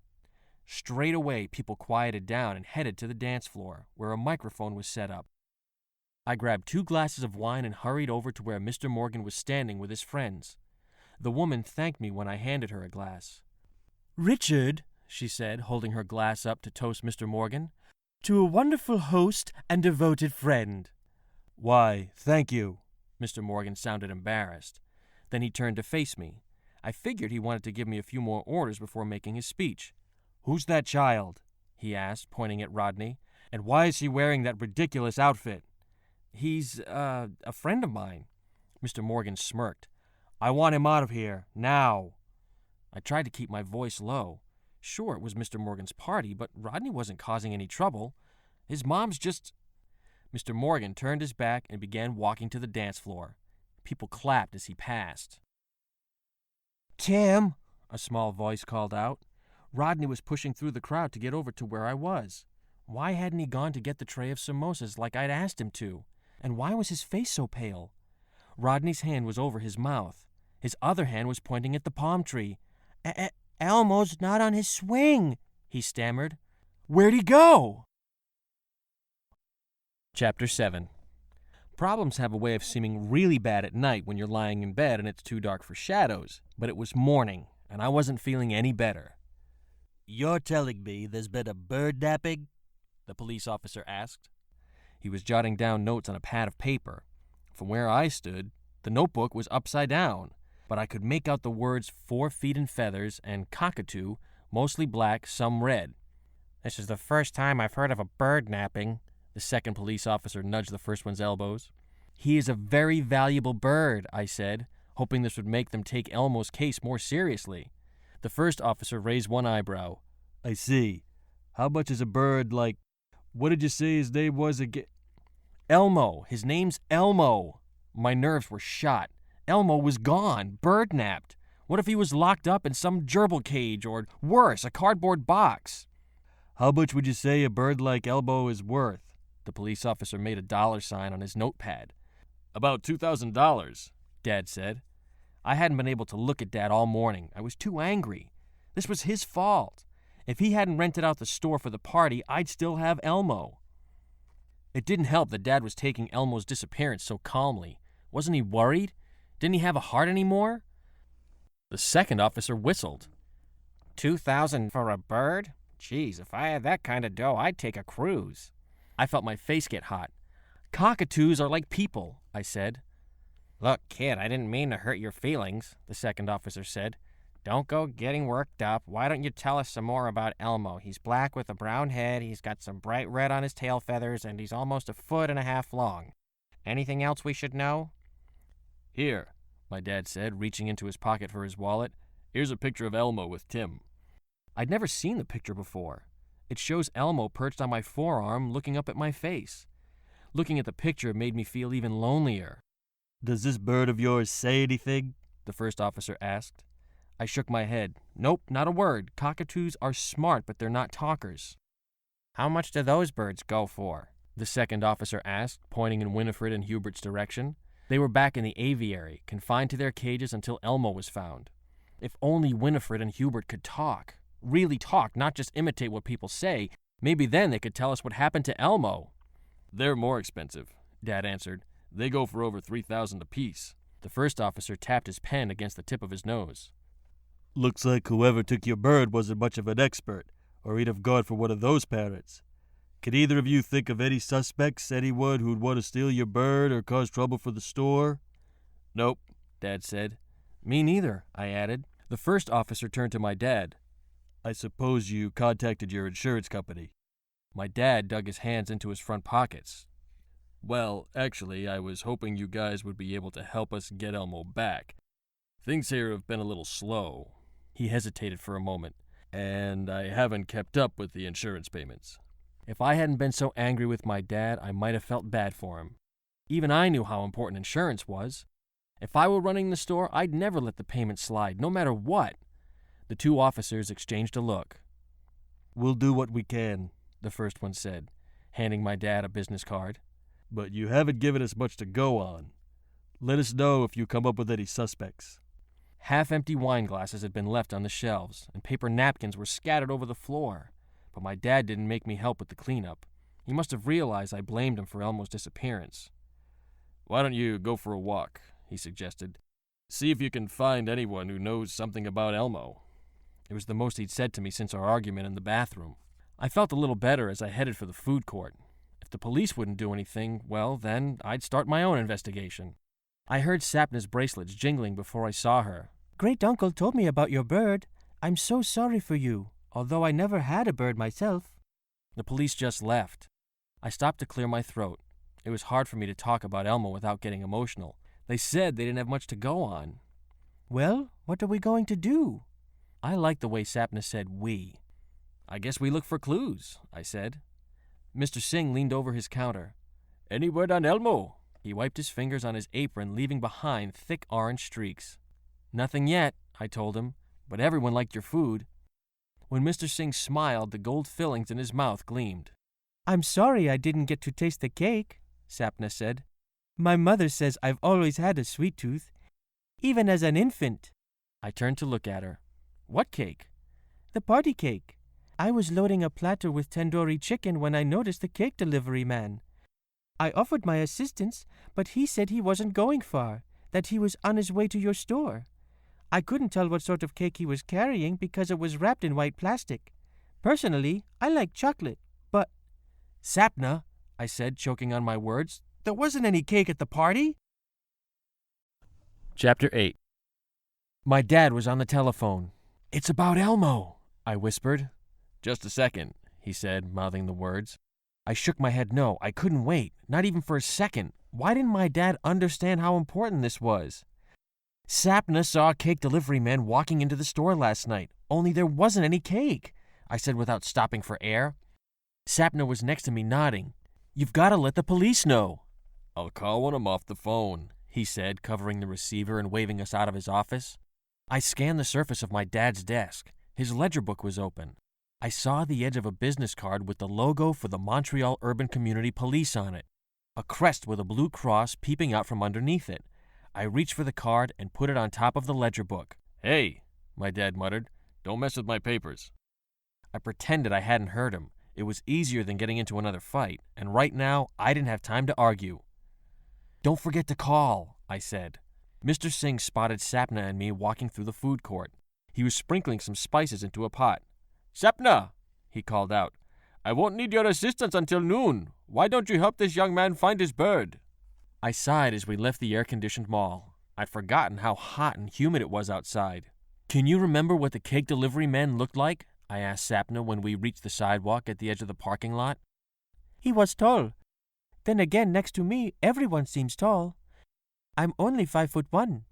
Straight away, people quieted down and headed to the dance floor, where a microphone was set up. I grabbed 2 glasses of wine and hurried over to where Mr. Morgan was standing with his friends. The woman thanked me when I handed her a glass. "Richard," she said, holding her glass up to toast Mr. Morgan, "to a wonderful host and devoted friend." "Why, thank you." Mr. Morgan sounded embarrassed. Then he turned to face me. I figured he wanted to give me a few more orders before making his speech. "Who's that child?" he asked, pointing at Rodney. "And why is he wearing that ridiculous outfit?" "He's, a friend of mine." Mr. Morgan smirked. "I want him out of here, now." I tried to keep my voice low. Sure, it was Mr. Morgan's party, but Rodney wasn't causing any trouble. His mom's just... Mr. Morgan turned his back and began walking to the dance floor. People clapped as he passed. "Tim," a small voice called out. Rodney was pushing through the crowd to get over to where I was. Why hadn't he gone to get the tray of samosas like I'd asked him to? And why was his face so pale? Rodney's hand was over his mouth. His other hand was pointing at the palm tree. Elmo's not on his swing," he stammered. "Where'd he go?" Chapter 7. Problems have a way of seeming really bad at night when you're lying in bed and it's too dark for shadows, but it was morning, and I wasn't feeling any better. "You're telling me there's been a bird napping?" the police officer asked. He was jotting down notes on a pad of paper. From where I stood, the notebook was upside down, but I could make out the words 4 Feet and Feathers and cockatoo, mostly black, some red. "This is the first time I've heard of a bird napping," the second police officer nudged the first one's elbows. "He is a very valuable bird," I said, hoping this would make them take Elmo's case more seriously. The first officer raised one eyebrow. "I see. How much is a bird like... What did you say his name was again?" "Elmo. His name's Elmo." My nerves were shot. Elmo was gone, bird-napped. What if he was locked up in some gerbil cage, or worse, a cardboard box? "How much would you say a bird like Elmo is worth?" The police officer made a dollar sign on his notepad. "About $2,000, Dad said. I hadn't been able to look at Dad all morning. I was too angry. This was his fault. If he hadn't rented out the store for the party, I'd still have Elmo. It didn't help that Dad was taking Elmo's disappearance so calmly. Wasn't he worried? Didn't he have a heart anymore? The second officer whistled. $2,000 for a bird? Geez, if I had that kind of dough, I'd take a cruise. I felt my face get hot. Cockatoos are like people, I said. Look, kid, I didn't mean to hurt your feelings, the second officer said. Don't go getting worked up. Why don't you tell us some more about Elmo? He's black with a brown head, he's got some bright red on his tail feathers, and he's almost 1.5 feet long. Anything else we should know? Here, my dad said, reaching into his pocket for his wallet. Here's a picture of Elmo with Tim. I'd never seen the picture before. It shows Elmo perched on my forearm looking up at my face. Looking at the picture made me feel even lonelier. Does this bird of yours say anything? The first officer asked. I shook my head. Nope, not a word. Cockatoos are smart, but they're not talkers. How much do those birds go for? The second officer asked, pointing in Winifred and Hubert's direction. They were back in the aviary, confined to their cages until Elmo was found. If only Winifred and Hubert could talk. Really talk, not just imitate what people say. Maybe then they could tell us what happened to Elmo. They're more expensive, Dad answered. They go for over $3,000 apiece. The first officer tapped his pen against the tip of his nose. Looks like whoever took your bird wasn't much of an expert, or he'd have gone for one of those parrots. Can either of you think of any suspects, anyone who'd want to steal your bird or cause trouble for the store? Nope, Dad said. Me neither, I added. The first officer turned to my dad. I suppose you contacted your insurance company. My dad dug his hands into his front pockets. Well, actually, I was hoping you guys would be able to help us get Elmo back. Things here have been a little slow. He hesitated for a moment. And I haven't kept up with the insurance payments. If I hadn't been so angry with my dad, I might have felt bad for him. Even I knew how important insurance was. If I were running the store, I'd never let the payment slide, no matter what. The two officers exchanged a look. We'll do what we can, the first one said, handing my dad a business card. But you haven't given us much to go on. Let us know if you come up with any suspects. Half-empty wine glasses had been left on the shelves, and paper napkins were scattered over the floor. But my dad didn't make me help with the cleanup. He must have realized I blamed him for Elmo's disappearance. Why don't you go for a walk, he suggested. See if you can find anyone who knows something about Elmo. It was the most he'd said to me since our argument in the bathroom. I felt a little better as I headed for the food court. If the police wouldn't do anything, well, then I'd start my own investigation. I heard Sapna's bracelets jingling before I saw her. Great-uncle told me about your bird. I'm so sorry for you, although I never had a bird myself. The police just left. I stopped to clear my throat. It was hard for me to talk about Elmo without getting emotional. They said they didn't have much to go on. Well, what are we going to do? I liked the way Sapna said we. I guess we look for clues, I said. Mr. Singh leaned over his counter. Any word on Elmo? He wiped his fingers on his apron, leaving behind thick orange streaks. Nothing yet, I told him, but everyone liked your food. When Mr. Singh smiled, the gold fillings in his mouth gleamed. I'm sorry I didn't get to taste the cake, Sapna said. My mother says I've always had a sweet tooth, even as an infant. I turned to look at her. What cake? The party cake. I was loading a platter with tandoori chicken when I noticed the cake delivery man. I offered my assistance, but he said he wasn't going far, that he was on his way to your store. I couldn't tell what sort of cake he was carrying because it was wrapped in white plastic. Personally, I like chocolate, but... Sapna, I said, choking on my words, there wasn't any cake at the party. Chapter 8. My dad was on the telephone. It's about Elmo, I whispered. Just a second, he said, mouthing the words. I shook my head no. I couldn't wait, not even for a second. Why didn't my dad understand how important this was? Sapna saw a cake delivery man walking into the store last night, only there wasn't any cake, I said without stopping for air. Sapna was next to me nodding. You've got to let the police know. I'll call one of them off the phone, he said, covering the receiver and waving us out of his office. I scanned the surface of my dad's desk. His ledger book was open. I saw the edge of a business card with the logo for the Montreal Urban Community Police on it, a crest with a blue cross peeping out from underneath it. I reached for the card and put it on top of the ledger book. Hey, my dad muttered, don't mess with my papers. I pretended I hadn't heard him. It was easier than getting into another fight, and right now I didn't have time to argue. Don't forget to call, I said. Mr. Singh spotted Sapna and me walking through the food court. He was sprinkling some spices into a pot. "Sapna," he called out, "I won't need your assistance until noon. Why don't you help this young man find his bird?" I sighed as we left the air-conditioned mall. I'd forgotten how hot and humid it was outside. "Can you remember what the cake delivery men looked like?" I asked Sapna when we reached the sidewalk at the edge of the parking lot. He was tall. Then again, next to me, everyone seems tall. I'm only 5'1".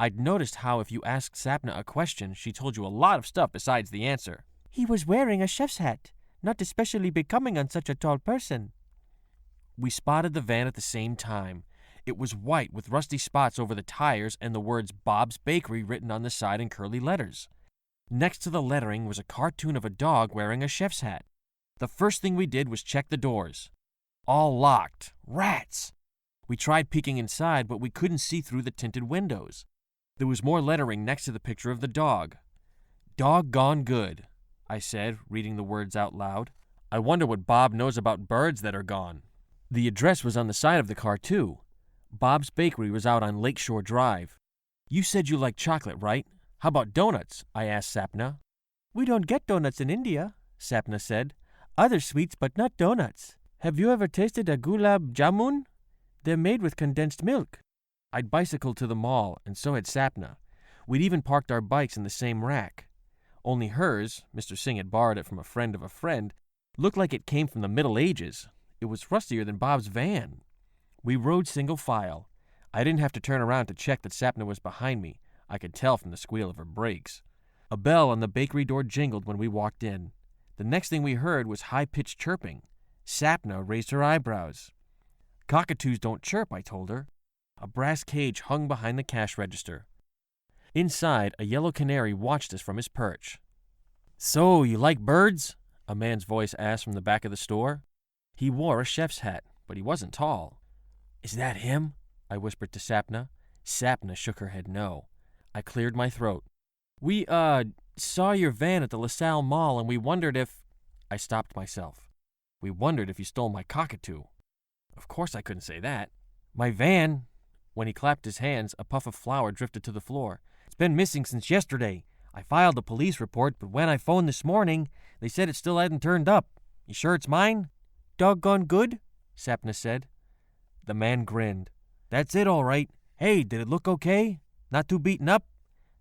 I'd noticed how if you asked Sapna a question, she told you a lot of stuff besides the answer. He was wearing a chef's hat, not especially becoming on such a tall person. We spotted the van at the same time. It was white with rusty spots over the tires and the words Bob's Bakery written on the side in curly letters. Next to the lettering was a cartoon of a dog wearing a chef's hat. The first thing we did was check the doors. All locked. Rats! We tried peeking inside, but we couldn't see through the tinted windows. There was more lettering next to the picture of the dog. "Dog gone good," I said, reading the words out loud. I wonder what Bob knows about birds that are gone. The address was on the side of the car, too. Bob's Bakery was out on Lakeshore Drive. "You said you like chocolate, right? How about donuts?" I asked Sapna. We don't get donuts in India, Sapna said. Other sweets, but not donuts. Have you ever tasted a gulab jamun? They're made with condensed milk. I'd bicycled to the mall, and so had Sapna. We'd even parked our bikes in the same rack. Only hers, Mr. Singh had borrowed it from a friend of a friend, looked like it came from the Middle Ages. It was rustier than Bob's van. We rode single file. I didn't have to turn around to check that Sapna was behind me. I could tell from the squeal of her brakes. A bell on the bakery door jingled when we walked in. The next thing we heard was high-pitched chirping. Sapna raised her eyebrows. "Cockatoos don't chirp," I told her. A brass cage hung behind the cash register. Inside, a yellow canary watched us from his perch. "So, you like birds?" a man's voice asked from the back of the store. He wore a chef's hat, but he wasn't tall. "Is that him?" I whispered to Sapna. Sapna shook her head no. I cleared my throat. "We, saw your van at the LaSalle Mall, and we wondered if—" I stopped myself. "We wondered if you stole my cockatoo." Of course I couldn't say that. "My van—" When he clapped his hands, a puff of flour drifted to the floor. "It's been missing since yesterday. I filed a police report, but when I phoned this morning, they said it still hadn't turned up. You sure it's mine?" Doggone good, Sapna said. The man grinned. "That's it, all right. Hey, did it look okay? Not too beaten up?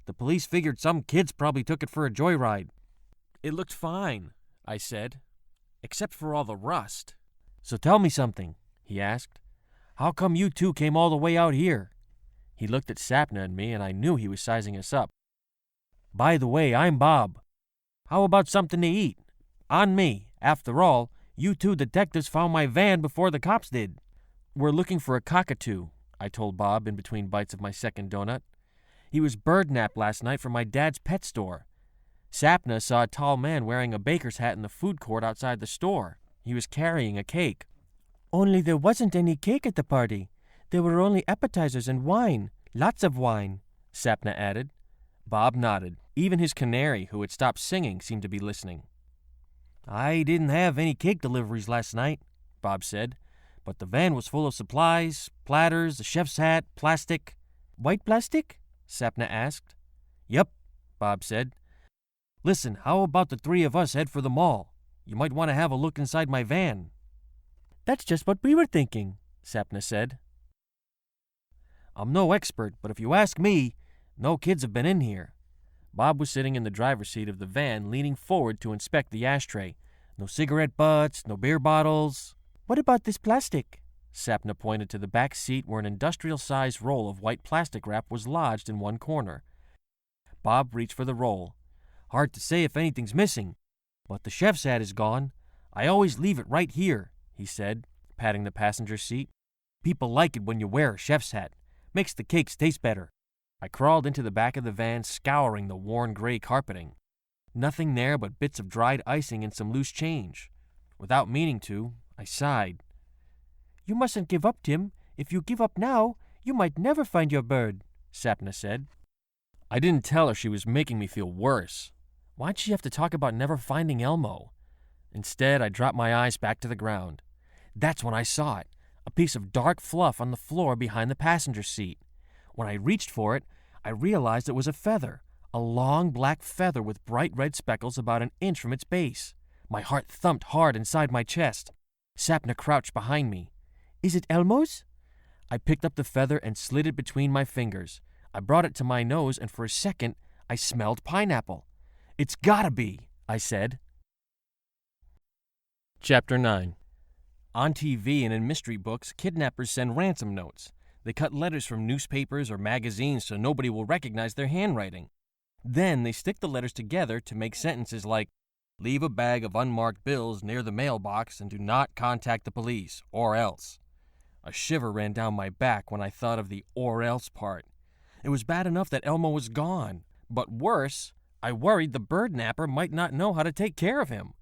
The police figured some kids probably took it for a joyride." "It looked fine," I said, "except for all the rust." "So tell me something," he asked. "How come you two came all the way out here?" He looked at Sapna and me, and I knew he was sizing us up. "By the way, I'm Bob. How about something to eat? On me. After all, you two detectives found my van before the cops did." "We're looking for a cockatoo," I told Bob in between bites of my second donut. "He was bird-napped last night from my dad's pet store. Sapna saw a tall man wearing a baker's hat in the food court outside the store. He was carrying a cake." Only there wasn't any cake at the party. There were only appetizers and wine. Lots of wine, Sapna added. Bob nodded. Even his canary, who had stopped singing, seemed to be listening. "I didn't have any cake deliveries last night," Bob said, "but the van was full of supplies, platters, a chef's hat, plastic." White plastic? Sapna asked. "Yep," Bob said. "Listen, how about the three of us head for the mall? You might want to have a look inside my van." That's just what we were thinking, Sapna said. "I'm no expert, but if you ask me, no kids have been in here." Bob was sitting in the driver's seat of the van, leaning forward to inspect the ashtray. No cigarette butts, no beer bottles. What about this plastic? Sapna pointed to the back seat where an industrial-sized roll of white plastic wrap was lodged in one corner. Bob reached for the roll. "Hard to say if anything's missing, but the chef's hat is gone. I always leave it right here," he said, patting the passenger seat. "People like it when you wear a chef's hat. Makes the cakes taste better." I crawled into the back of the van, scouring the worn gray carpeting. Nothing there but bits of dried icing and some loose change. Without meaning to, I sighed. "You mustn't give up, Tim. If you give up now, you might never find your bird," Sapna said. I didn't tell her she was making me feel worse. Why'd she have to talk about never finding Elmo? Instead, I dropped my eyes back to the ground. That's when I saw it, a piece of dark fluff on the floor behind the passenger seat. When I reached for it, I realized it was a feather, A long black feather with bright red speckles about an inch from its base. My heart thumped hard inside my chest. Sapna crouched behind me. "Is it Elmo's?" I picked up the feather and slid it between my fingers. I brought it to my nose, and for a second, I smelled pineapple. "It's gotta be," I said. Chapter 9. On TV and in mystery books, kidnappers send ransom notes. They cut letters from newspapers or magazines so nobody will recognize their handwriting. Then they stick the letters together to make sentences like, "Leave a bag of unmarked bills near the mailbox and do not contact the police, or else." A shiver ran down my back when I thought of the "or else" part. It was bad enough that Elmo was gone, but worse, I worried the bird napper might not know how to take care of him.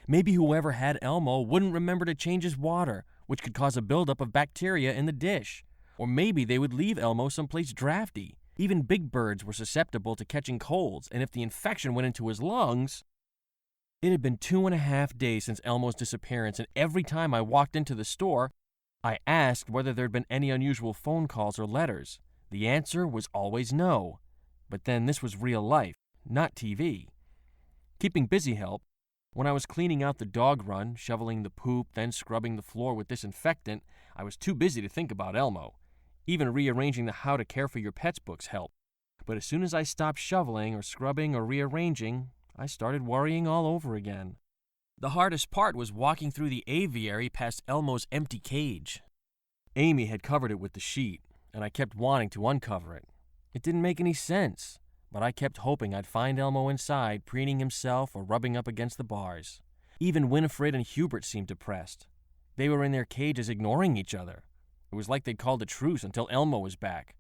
Maybe whoever had Elmo wouldn't remember to change his water, which could cause a buildup of bacteria in the dish. Or maybe they would leave Elmo someplace drafty. Even big birds were susceptible to catching colds, and if the infection went into his lungs... It had been 2.5 days since Elmo's disappearance, and every time I walked into the store, I asked whether there'd been any unusual phone calls or letters. The answer was always no. But then this was real life, not TV. Keeping busy helped. When I was cleaning out the dog run, shoveling the poop, then scrubbing the floor with disinfectant, I was too busy to think about Elmo. Even rearranging the How to Care for Your Pets books helped. But as soon as I stopped shoveling or scrubbing or rearranging, I started worrying all over again. The hardest part was walking through the aviary past Elmo's empty cage. Amy had covered it with the sheet, and I kept wanting to uncover it. It didn't make any sense, but I kept hoping I'd find Elmo inside, preening himself or rubbing up against the bars. Even Winifred and Hubert seemed depressed. They were in their cages ignoring each other. It was like they'd called a truce until Elmo was back.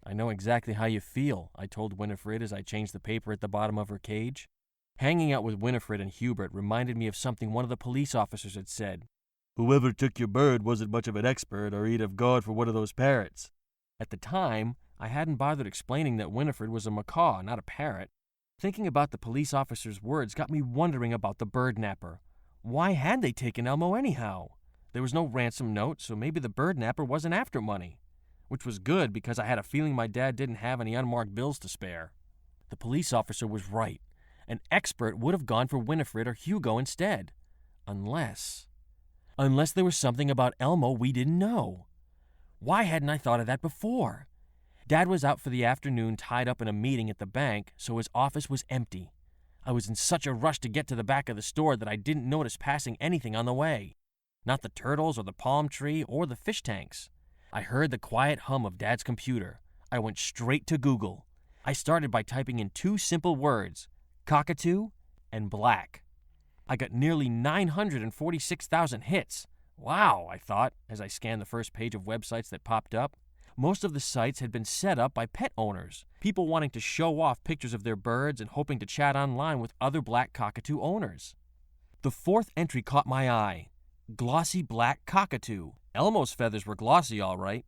"I know exactly how you feel," I told Winifred as I changed the paper at the bottom of her cage. Hanging out with Winifred and Hubert reminded me of something one of the police officers had said. "Whoever took your bird wasn't much of an expert, or he'd have gone for one of those parrots." At the time, I hadn't bothered explaining that Winifred was a macaw, not a parrot. Thinking about the police officer's words got me wondering about the bird napper. Why had they taken Elmo anyhow? There was no ransom note, so maybe the bird napper wasn't after money. Which was good because I had a feeling my dad didn't have any unmarked bills to spare. The police officer was right. An expert would have gone for Winifred or Hugo instead. Unless there was something about Elmo we didn't know. Why hadn't I thought of that before? Dad was out for the afternoon tied up in a meeting at the bank, so his office was empty. I was in such a rush to get to the back of the store that I didn't notice passing anything on the way. Not the turtles or the palm tree or the fish tanks. I heard the quiet hum of Dad's computer. I went straight to Google. I started by typing in 2 simple words, cockatoo and black. I got nearly 946,000 hits. Wow, I thought, as I scanned the first page of websites that popped up. Most of the sites had been set up by pet owners, people wanting to show off pictures of their birds and hoping to chat online with other black cockatoo owners. The 4th entry caught my eye. Glossy black cockatoo. Elmo's feathers were glossy, all right.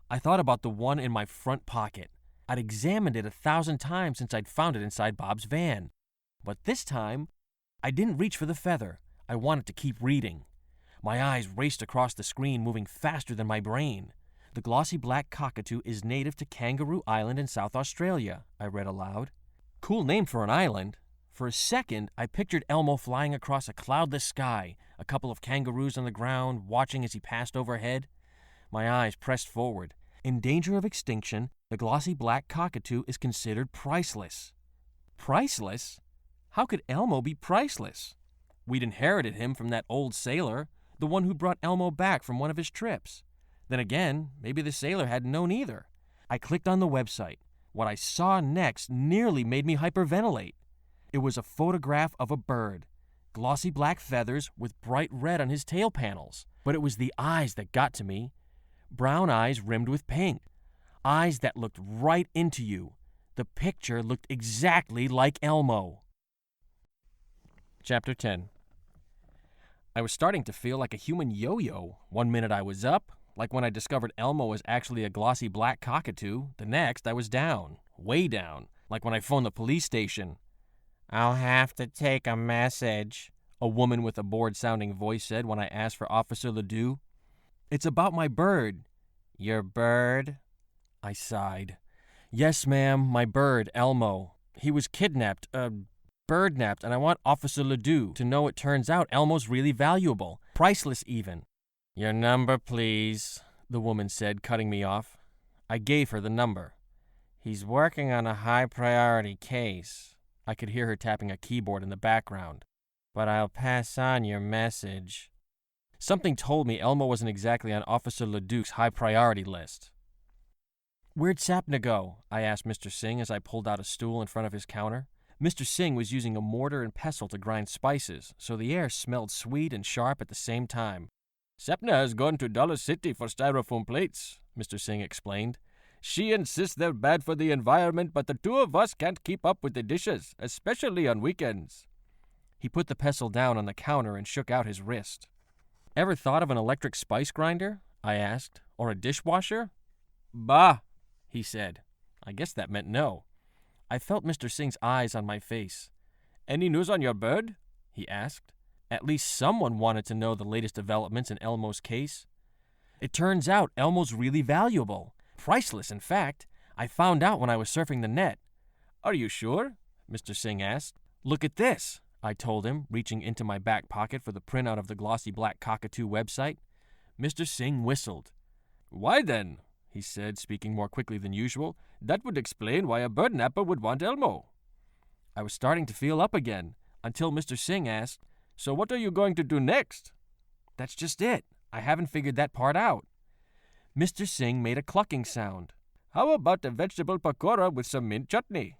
I thought about the one in my front pocket. I'd examined it 1,000 times since I'd found it inside Bob's van. But this time, I didn't reach for the feather. I wanted to keep reading. My eyes raced across the screen, moving faster than my brain. The glossy black cockatoo is native to Kangaroo Island in South Australia, I read aloud. Cool name for an island. For a second, I pictured Elmo flying across a cloudless sky, a couple of kangaroos on the ground, watching as he passed overhead. My eyes pressed forward. In danger of extinction, the glossy black cockatoo is considered priceless. Priceless? How could Elmo be priceless? We'd inherited him from that old sailor, the one who brought Elmo back from one of his trips. Then again, maybe the sailor hadn't known either. I clicked on the website. What I saw next nearly made me hyperventilate. It was a photograph of a bird. Glossy black feathers with bright red on his tail panels. But it was the eyes that got to me. Brown eyes rimmed with pink. Eyes that looked right into you. The picture looked exactly like Elmo. Chapter 10. I was starting to feel like a human yo-yo. One minute I was up, like when I discovered Elmo was actually a glossy black cockatoo. The next I was down, way down, like when I phoned the police station. "I'll have to take a message," a woman with a bored-sounding voice said when I asked for Officer Ledoux. "It's about my bird." "Your bird?" I sighed. "Yes, ma'am, my bird, Elmo. He was kidnapped, bird-napped, and I want Officer Ledoux to know it turns out Elmo's really valuable. Priceless, even. Your number, please, the woman said, cutting me off. I gave her the number. He's working on a high-priority case. I could hear her tapping a keyboard in the background. But I'll pass on your message. Something told me Elmo wasn't exactly on Officer Ledoux's high-priority list. Where'd Sapna go? I asked Mr. Singh as I pulled out a stool in front of his counter. Mr. Singh was using a mortar and pestle to grind spices, so the air smelled sweet and sharp at the same time. Sapna has gone to Dollar City for styrofoam plates, Mr. Singh explained. She insists they're bad for the environment, but the two of us can't keep up with the dishes, especially on weekends. He put the pestle down on the counter and shook out his wrist. Ever thought of an electric spice grinder? I asked. Or a dishwasher? Bah, he said. I guess that meant no. I felt Mr. Singh's eyes on my face. Any news on your bird? He asked. At least someone wanted to know the latest developments in Elmo's case. It turns out Elmo's really valuable. Priceless, in fact. I found out when I was surfing the net. Are you sure? Mr. Singh asked. Look at this, I told him, reaching into my back pocket for the printout of the glossy black cockatoo website. Mr. Singh whistled. Why then, he said, speaking more quickly than usual, that would explain why a bird napper would want Elmo. I was starting to feel up again, until Mr. Singh asked, So what are you going to do next? That's just it. I haven't figured that part out. Mr. Singh made a clucking sound. How about a vegetable pakora with some mint chutney?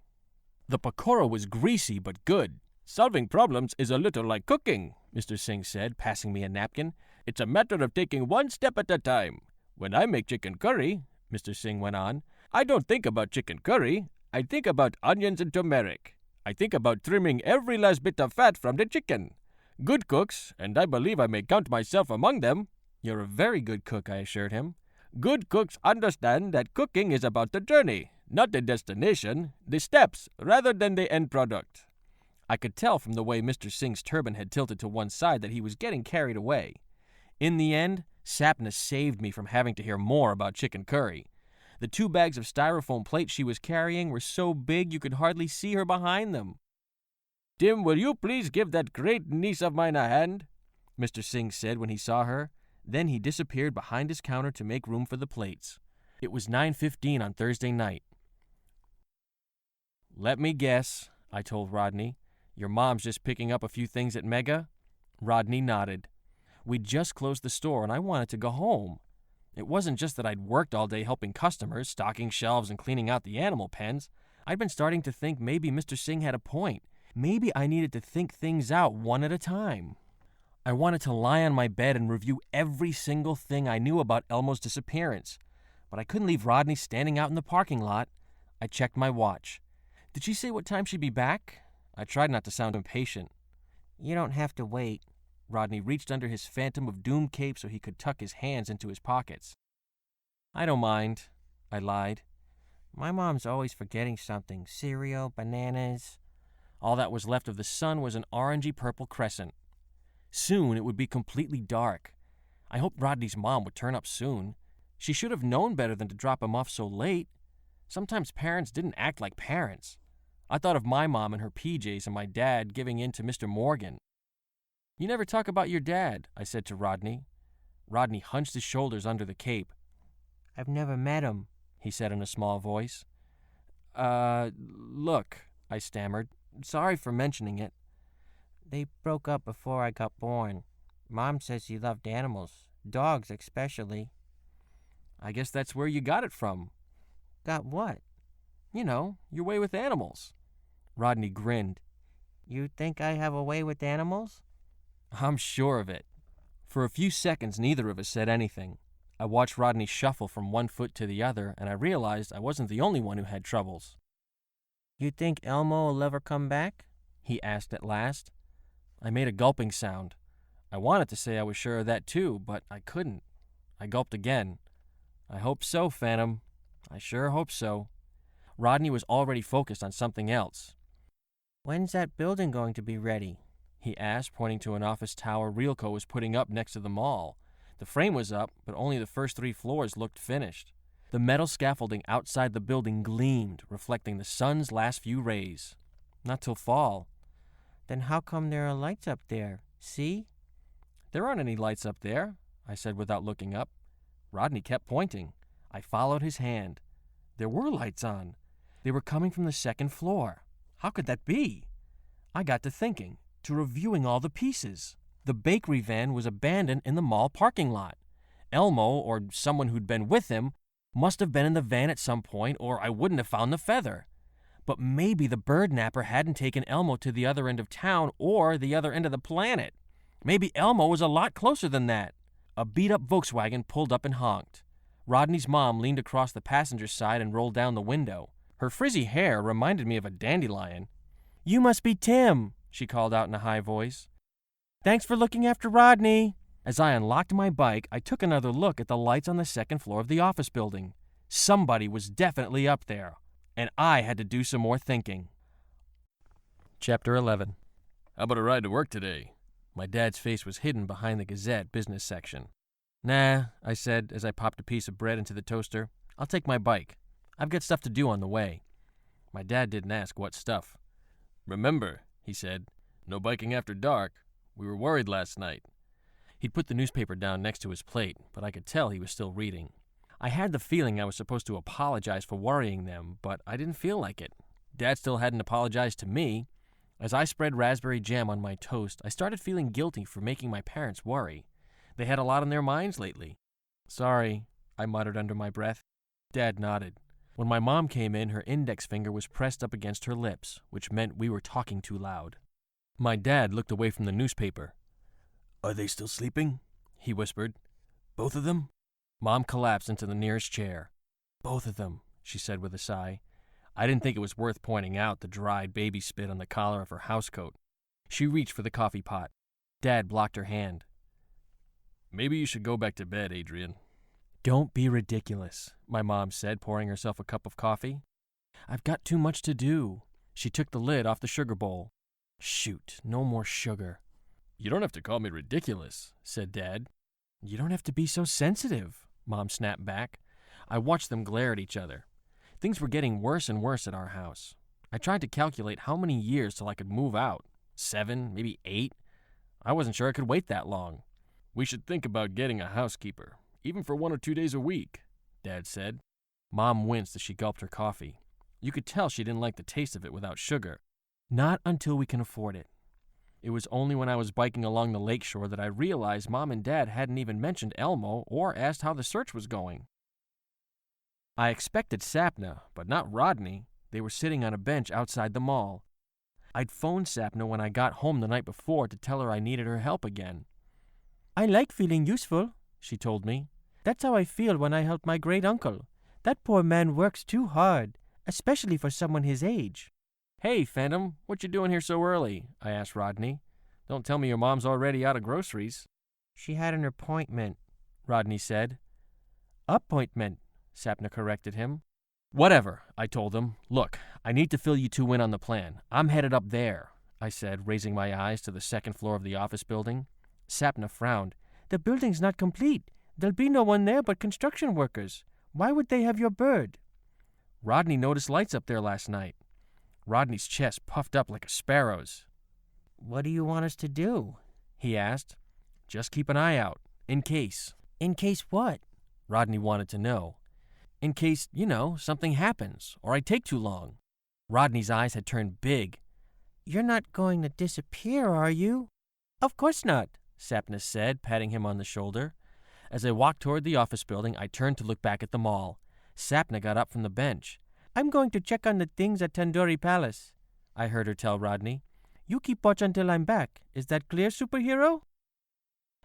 The pakora was greasy but good. Solving problems is a little like cooking, Mr. Singh said, passing me a napkin. It's a matter of taking one step at a time. When I make chicken curry, Mr. Singh went on, I don't think about chicken curry. I think about onions and turmeric. I think about trimming every last bit of fat from the chicken. Good cooks, and I believe I may count myself among them. You're a very good cook, I assured him. Good cooks understand that cooking is about the journey, not the destination, the steps, rather than the end product. I could tell from the way Mr. Singh's turban had tilted to one side that he was getting carried away. In the end, Sapna saved me from having to hear more about chicken curry. The 2 bags of styrofoam plates she was carrying were so big you could hardly see her behind them. Tim, will you please give that great niece of mine a hand? Mr. Singh said when he saw her. Then he disappeared behind his counter to make room for the plates. It was 9:15 on Thursday night. Let me guess, I told Rodney. Your mom's just picking up a few things at Mega? Rodney nodded. We'd just closed the store and I wanted to go home. It wasn't just that I'd worked all day helping customers, stocking shelves and cleaning out the animal pens. I'd been starting to think maybe Mr. Singh had a point. Maybe I needed to think things out one at a time. I wanted to lie on my bed and review every single thing I knew about Elmo's disappearance. But I couldn't leave Rodney standing out in the parking lot. I checked my watch. Did she say what time she'd be back? I tried not to sound impatient. You don't have to wait. Rodney reached under his Phantom of Doom cape so he could tuck his hands into his pockets. I don't mind, I lied. My mom's always forgetting something. Cereal, bananas. All that was left of the sun was an orangey-purple crescent. Soon it would be completely dark. I hoped Rodney's mom would turn up soon. She should have known better than to drop him off so late. Sometimes parents didn't act like parents. I thought of my mom in her PJs and my dad giving in to Mr. Morgan. You never talk about your dad, I said to Rodney. Rodney hunched his shoulders under the cape. I've never met him, he said in a small voice. Look, I stammered. Sorry for mentioning it. They broke up before I got born. Mom says he loved animals, dogs especially. I guess that's where you got it from. Got what? You know, your way with animals. Rodney grinned. You think I have a way with animals? I'm sure of it. For a few seconds, neither of us said anything. I watched Rodney shuffle from one foot to the other, and I realized I wasn't the only one who had troubles. You think Elmo will ever come back? He asked at last. I made a gulping sound. I wanted to say I was sure of that too, but I couldn't. I gulped again. I hope so, Phantom. I sure hope so. Rodney was already focused on something else. When's that building going to be ready? He asked, pointing to an office tower Realco was putting up next to the mall. The frame was up, but only the first 3 floors looked finished. The metal scaffolding outside the building gleamed, reflecting the sun's last few rays. Not till fall. Then how come there are lights up there? See? There aren't any lights up there, I said without looking up. Rodney kept pointing. I followed his hand. There were lights on. They were coming from the second floor. How could that be? I got to thinking, to reviewing all the pieces. The bakery van was abandoned in the mall parking lot. Elmo, or someone who'd been with him, must have been in the van at some point, or I wouldn't have found the feather. But maybe the bird napper hadn't taken Elmo to the other end of town or the other end of the planet. Maybe Elmo was a lot closer than that. A beat-up Volkswagen pulled up and honked. Rodney's mom leaned across the passenger side and rolled down the window. Her frizzy hair reminded me of a dandelion. "You must be Tim," she called out in a high voice. "Thanks for looking after Rodney." As I unlocked my bike, I took another look at the lights on the second floor of the office building. Somebody was definitely up there, and I had to do some more thinking. Chapter 11. How about a ride to work today? My dad's face was hidden behind the Gazette business section. "Nah," I said as I popped a piece of bread into the toaster. "I'll take my bike. I've got stuff to do on the way." My dad didn't ask what stuff. Remember, he said, no biking after dark. We were worried last night. He'd put the newspaper down next to his plate, but I could tell he was still reading. I had the feeling I was supposed to apologize for worrying them, but I didn't feel like it. Dad still hadn't apologized to me. As I spread raspberry jam on my toast, I started feeling guilty for making my parents worry. They had a lot on their minds lately. "Sorry," I muttered under my breath. Dad nodded. When my mom came in, her index finger was pressed up against her lips, which meant we were talking too loud. My dad looked away from the newspaper. Are they still sleeping? He whispered. Both of them? Mom collapsed into the nearest chair. "Both of them," she said with a sigh. I didn't think it was worth pointing out the dried baby spit on the collar of her housecoat. She reached for the coffee pot. Dad blocked her hand. Maybe you should go back to bed, Adrian. "Don't be ridiculous," my mom said, pouring herself a cup of coffee. "I've got too much to do." She took the lid off the sugar bowl. "Shoot, no more sugar." You don't have to call me ridiculous, said Dad. "You don't have to be so sensitive," Mom snapped back. I watched them glare at each other. Things were getting worse and worse at our house. I tried to calculate how many years till I could move out. 7, maybe 8. I wasn't sure I could wait that long. We should think about getting a housekeeper, even for 1 or 2 days a week, Dad said. Mom winced as she gulped her coffee. You could tell she didn't like the taste of it without sugar. "Not until we can afford it." It was only when I was biking along the lakeshore that I realized Mom and Dad hadn't even mentioned Elmo or asked how the search was going. I expected Sapna, but not Rodney. They were sitting on a bench outside the mall. I'd phoned Sapna when I got home the night before to tell her I needed her help again. "I like feeling useful," she told me. "That's how I feel when I help my great-uncle. That poor man works too hard, especially for someone his age." "Hey, Phantom, what you doing here so early?" I asked Rodney. "Don't tell me your mom's already out of groceries." "She had an appointment," Rodney said. "Appointment," Sapna corrected him. "Whatever," I told him. "Look, I need to fill you two in on the plan. I'm headed up there," I said, raising my eyes to the second floor of the office building. Sapna frowned. "The building's not complete. There'll be no one there but construction workers. Why would they have your bird?" "Rodney noticed lights up there last night." Rodney's chest puffed up like a sparrow's. "What do you want us to do?" he asked. "Just keep an eye out, in case." "In case what?" Rodney wanted to know. "In case, something happens, or I take too long." Rodney's eyes had turned big. "You're not going to disappear, are you?" "Of course not," Sapna said, patting him on the shoulder. As I walked toward the office building, I turned to look back at the mall. Sapna got up from the bench. "I'm going to check on the things at Tandoori Palace," I heard her tell Rodney. "You keep watch until I'm back. Is that clear, superhero?"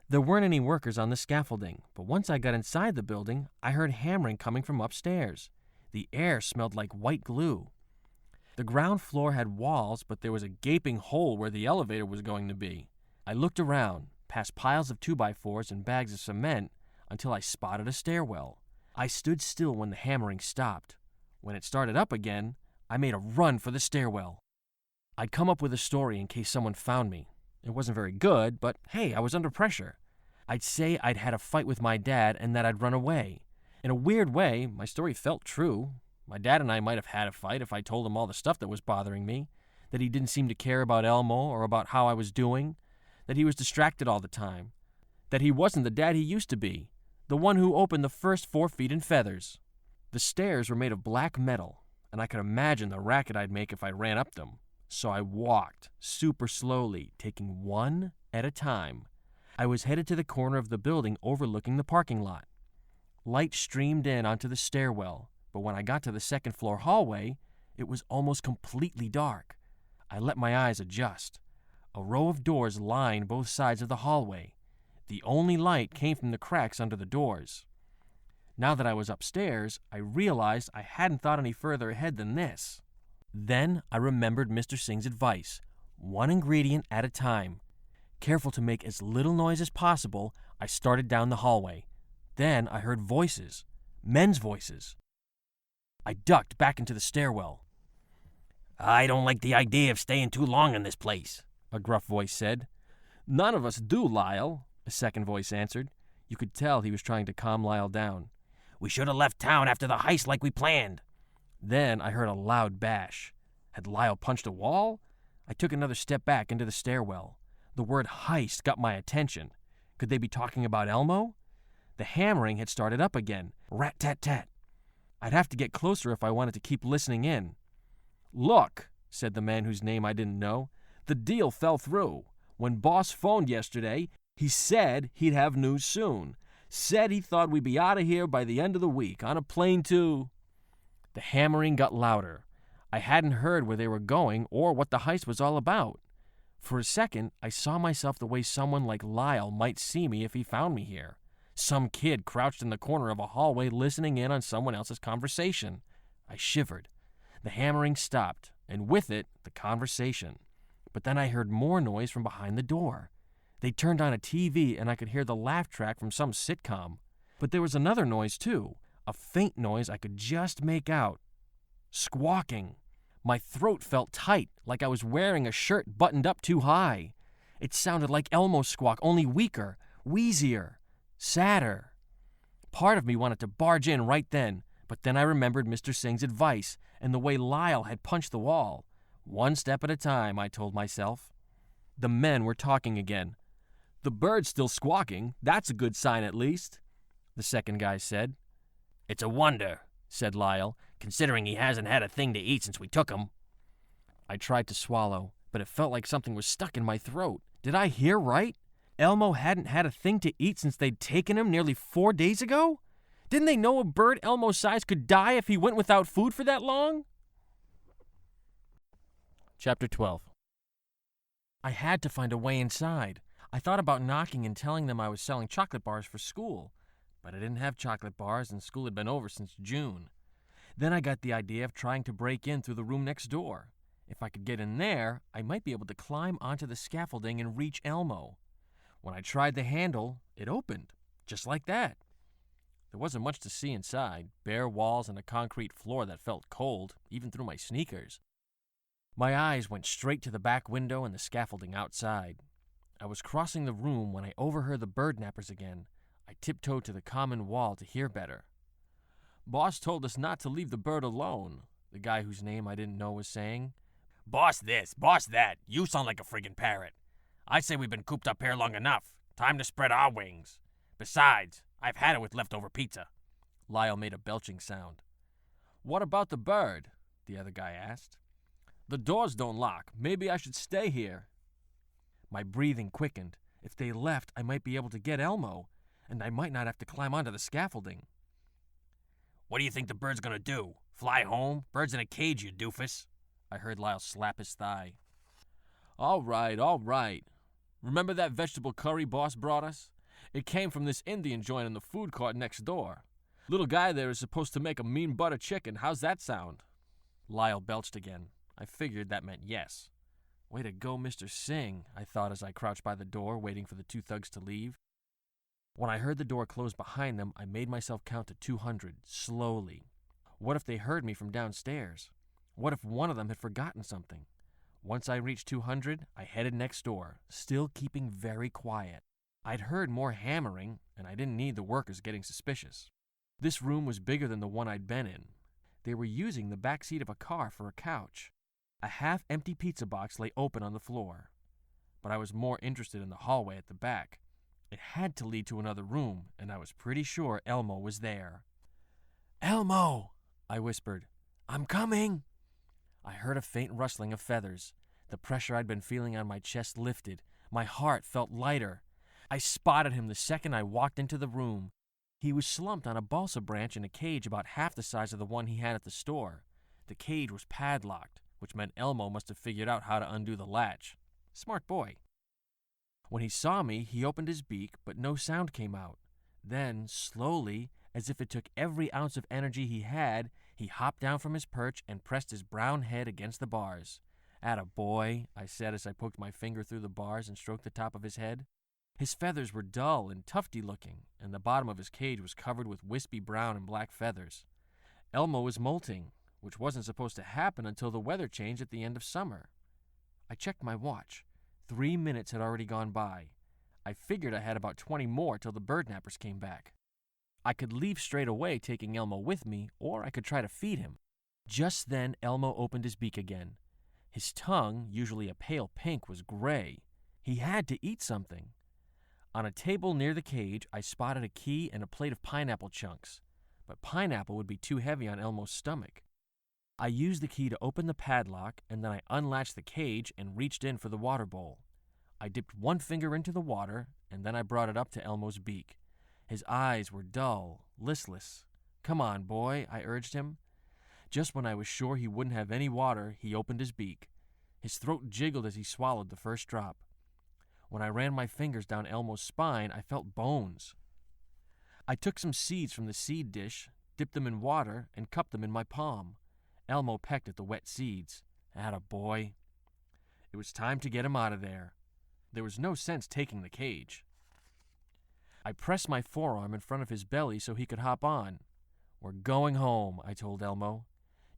There weren't any workers on the scaffolding, but once I got inside the building, I heard hammering coming from upstairs. The air smelled like white glue. The ground floor had walls, but there was a gaping hole where the elevator was going to be. I looked around, past piles of 2x4s and bags of cement, until I spotted a stairwell. I stood still when the hammering stopped. When it started up again, I made a run for the stairwell. I'd come up with a story in case someone found me. It wasn't very good, but hey, I was under pressure. I'd say I'd had a fight with my dad and that I'd run away. In a weird way, my story felt true. My dad and I might have had a fight if I told him all the stuff that was bothering me, that he didn't seem to care about Elmo or about how I was doing, that he was distracted all the time, that he wasn't the dad he used to be, the one who opened the first 4 feet in feathers. The stairs were made of black metal, and I could imagine the racket I'd make if I ran up them. So I walked, super slowly, taking one at a time. I was headed to the corner of the building overlooking the parking lot. Light streamed in onto the stairwell, but when I got to the second-floor hallway, it was almost completely dark. I let my eyes adjust. A row of doors lined both sides of the hallway. The only light came from the cracks under the doors. Now that I was upstairs, I realized I hadn't thought any further ahead than this. Then I remembered Mr. Singh's advice, one ingredient at a time. Careful to make as little noise as possible, I started down the hallway. Then I heard voices, men's voices. I ducked back into the stairwell. "I don't like the idea of staying too long in this place," a gruff voice said. "None of us do, Lyle," a second voice answered. You could tell he was trying to calm Lyle down. "We should have left town after the heist like we planned." Then I heard a loud bash. Had Lyle punched a wall? I took another step back into the stairwell. The word heist got my attention. Could they be talking about Elmo? The hammering had started up again. Rat-tat-tat. I'd have to get closer if I wanted to keep listening in. "Look," said the man whose name I didn't know, "the deal fell through. When Boss phoned yesterday, he said he'd have news soon. Said he thought we'd be out of here by the end of the week on a plane to..." The hammering got louder. I hadn't heard where they were going or what the heist was all about. For a second, I saw myself the way someone like Lyle might see me if he found me here. Some kid crouched in the corner of a hallway listening in on someone else's conversation. I shivered. The hammering stopped, and with it, the conversation. But then I heard more noise from behind the door. They turned on a TV, and I could hear the laugh track from some sitcom. But there was another noise, too, a faint noise I could just make out. Squawking. My throat felt tight, like I was wearing a shirt buttoned up too high. It sounded like Elmo's squawk, only weaker, wheezier, sadder. Part of me wanted to barge in right then, but then I remembered Mr. Singh's advice and the way Lyle had punched the wall. One step at a time, I told myself. The men were talking again. "The bird's still squawking. That's a good sign at least," the second guy said. "It's a wonder," said Lyle, "considering he hasn't had a thing to eat since we took him." I tried to swallow, but it felt like something was stuck in my throat. Did I hear right? Elmo hadn't had a thing to eat since they'd taken him nearly 4 days ago? Didn't they know a bird Elmo's size could die if he went without food for that long? Chapter 12. I had to find a way inside. I thought about knocking and telling them I was selling chocolate bars for school, but I didn't have chocolate bars and school had been over since June. Then I got the idea of trying to break in through the room next door. If I could get in there, I might be able to climb onto the scaffolding and reach Elmo. When I tried the handle, it opened, just like that. There wasn't much to see inside, bare walls and a concrete floor that felt cold, even through my sneakers. My eyes went straight to the back window and the scaffolding outside. I was crossing the room when I overheard the bird nappers again. I tiptoed to the common wall to hear better. "Boss told us not to leave the bird alone," the guy whose name I didn't know was saying. "Boss this, boss that. You sound like a friggin' parrot. I say we've been cooped up here long enough. Time to spread our wings. Besides, I've had it with leftover pizza." Lyle made a belching sound. "What about the bird?" the other guy asked. "The doors don't lock. Maybe I should stay here." My breathing quickened. If they left, I might be able to get Elmo, and I might not have to climb onto the scaffolding. "What do you think the bird's gonna do? Fly home? Bird's in a cage, you doofus." I heard Lyle slap his thigh. All right. Remember that vegetable curry Boss brought us? It came from this Indian joint in the food court next door. Little guy there is supposed to make a mean butter chicken. How's that sound?" Lyle belched again. I figured that meant yes. Way to go, Mr. Singh, I thought as I crouched by the door, waiting for the two thugs to leave. When I heard the door close behind them, I made myself count to 200, slowly. What if they heard me from downstairs? What if one of them had forgotten something? Once I reached 200, I headed next door, still keeping very quiet. I'd heard more hammering, and I didn't need the workers getting suspicious. This room was bigger than the one I'd been in. They were using the back seat of a car for a couch. A half-empty pizza box lay open on the floor. But I was more interested in the hallway at the back. It had to lead to another room, and I was pretty sure Elmo was there. "Elmo!" I whispered. "I'm coming!" I heard a faint rustling of feathers. The pressure I'd been feeling on my chest lifted. My heart felt lighter. I spotted him the second I walked into the room. He was slumped on a balsa branch in a cage about half the size of the one he had at the store. The cage was padlocked, which meant Elmo must have figured out how to undo the latch. Smart boy. When he saw me, he opened his beak, but no sound came out. Then, slowly, as if it took every ounce of energy he had, he hopped down from his perch and pressed his brown head against the bars. "Atta boy," I said as I poked my finger through the bars and stroked the top of his head. His feathers were dull and tufty-looking, and the bottom of his cage was covered with wispy brown and black feathers. Elmo was molting, which wasn't supposed to happen until the weather changed at the end of summer. I checked my watch. 3 minutes had already gone by. I figured I had about 20 more till the bird nappers came back. I could leave straight away taking Elmo with me, or I could try to feed him. Just then Elmo opened his beak again. His tongue, usually a pale pink, was gray. He had to eat something. On a table near the cage, I spotted a key and a plate of pineapple chunks, but pineapple would be too heavy on Elmo's stomach. I used the key to open the padlock, and then I unlatched the cage and reached in for the water bowl. I dipped one finger into the water, and then I brought it up to Elmo's beak. His eyes were dull, listless. "Come on, boy," I urged him. Just when I was sure he wouldn't have any water, he opened his beak. His throat jiggled as he swallowed the first drop. When I ran my fingers down Elmo's spine, I felt bones. I took some seeds from the seed dish, dipped them in water, and cupped them in my palm. Elmo pecked at the wet seeds. "Atta boy." It was time to get him out of there. There was no sense taking the cage. I pressed my forearm in front of his belly so he could hop on. "We're going home," I told Elmo.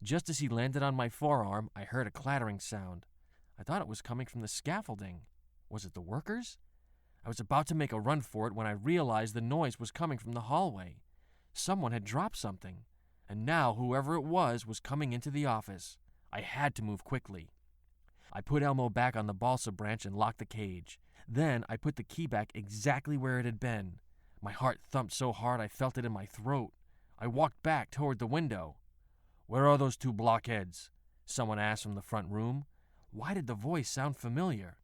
Just as he landed on my forearm, I heard a clattering sound. I thought it was coming from the scaffolding. Was it the workers? I was about to make a run for it when I realized the noise was coming from the hallway. Someone had dropped something, and now whoever it was coming into the office. I had to move quickly. I put Elmo back on the balsa branch and locked the cage. Then I put the key back exactly where it had been. My heart thumped so hard I felt it in my throat. I walked back toward the window. "Where are those two blockheads?" someone asked from the front room. Why did the voice sound familiar?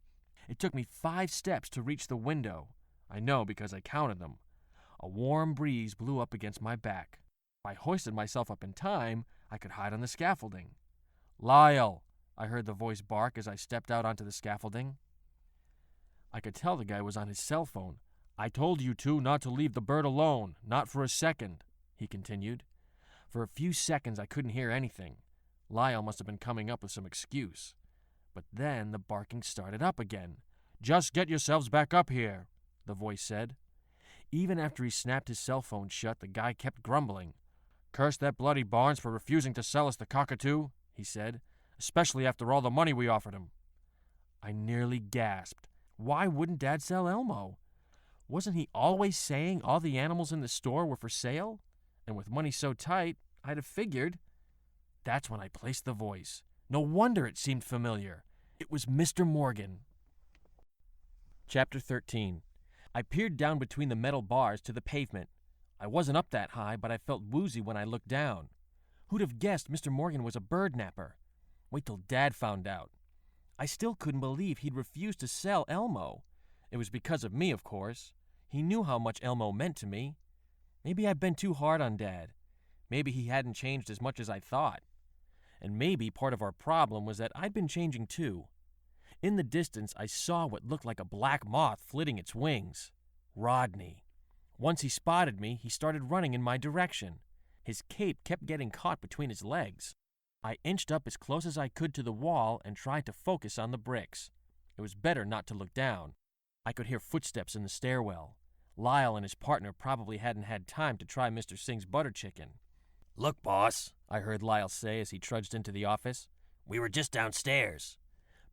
It took me 5 steps to reach the window. I know because I counted them. A warm breeze blew up against my back. If I hoisted myself up in time, I could hide on the scaffolding. "Lyle!" I heard the voice bark as I stepped out onto the scaffolding. I could tell the guy was on his cell phone. "I told you two not to leave the bird alone, not for a second," he continued. For a few seconds I couldn't hear anything. Lyle must have been coming up with some excuse. But then the barking started up again. "Just get yourselves back up here," the voice said. Even after he snapped his cell phone shut, the guy kept grumbling. "Curse that bloody Barnes for refusing to sell us the cockatoo," he said, "especially after all the money we offered him." I nearly gasped. Why wouldn't Dad sell Elmo? Wasn't he always saying all the animals in the store were for sale? And with money so tight, I'd have figured. That's when I placed the voice. No wonder it seemed familiar. It was Mr. Morgan. Chapter 13. I peered down between the metal bars to the pavement. I wasn't up that high, but I felt woozy when I looked down. Who'd have guessed Mr. Morgan was a bird napper? Wait till Dad found out. I still couldn't believe he'd refused to sell Elmo. It was because of me, of course. He knew how much Elmo meant to me. Maybe I'd been too hard on Dad. Maybe he hadn't changed as much as I thought. And maybe part of our problem was that I'd been changing too. In the distance, I saw what looked like a black moth flitting its wings. Rodney. Once he spotted me, he started running in my direction. His cape kept getting caught between his legs. I inched up as close as I could to the wall and tried to focus on the bricks. It was better not to look down. I could hear footsteps in the stairwell. Lyle and his partner probably hadn't had time to try Mr. Singh's butter chicken. "Look, boss," I heard Lyle say as he trudged into the office. "We were just downstairs."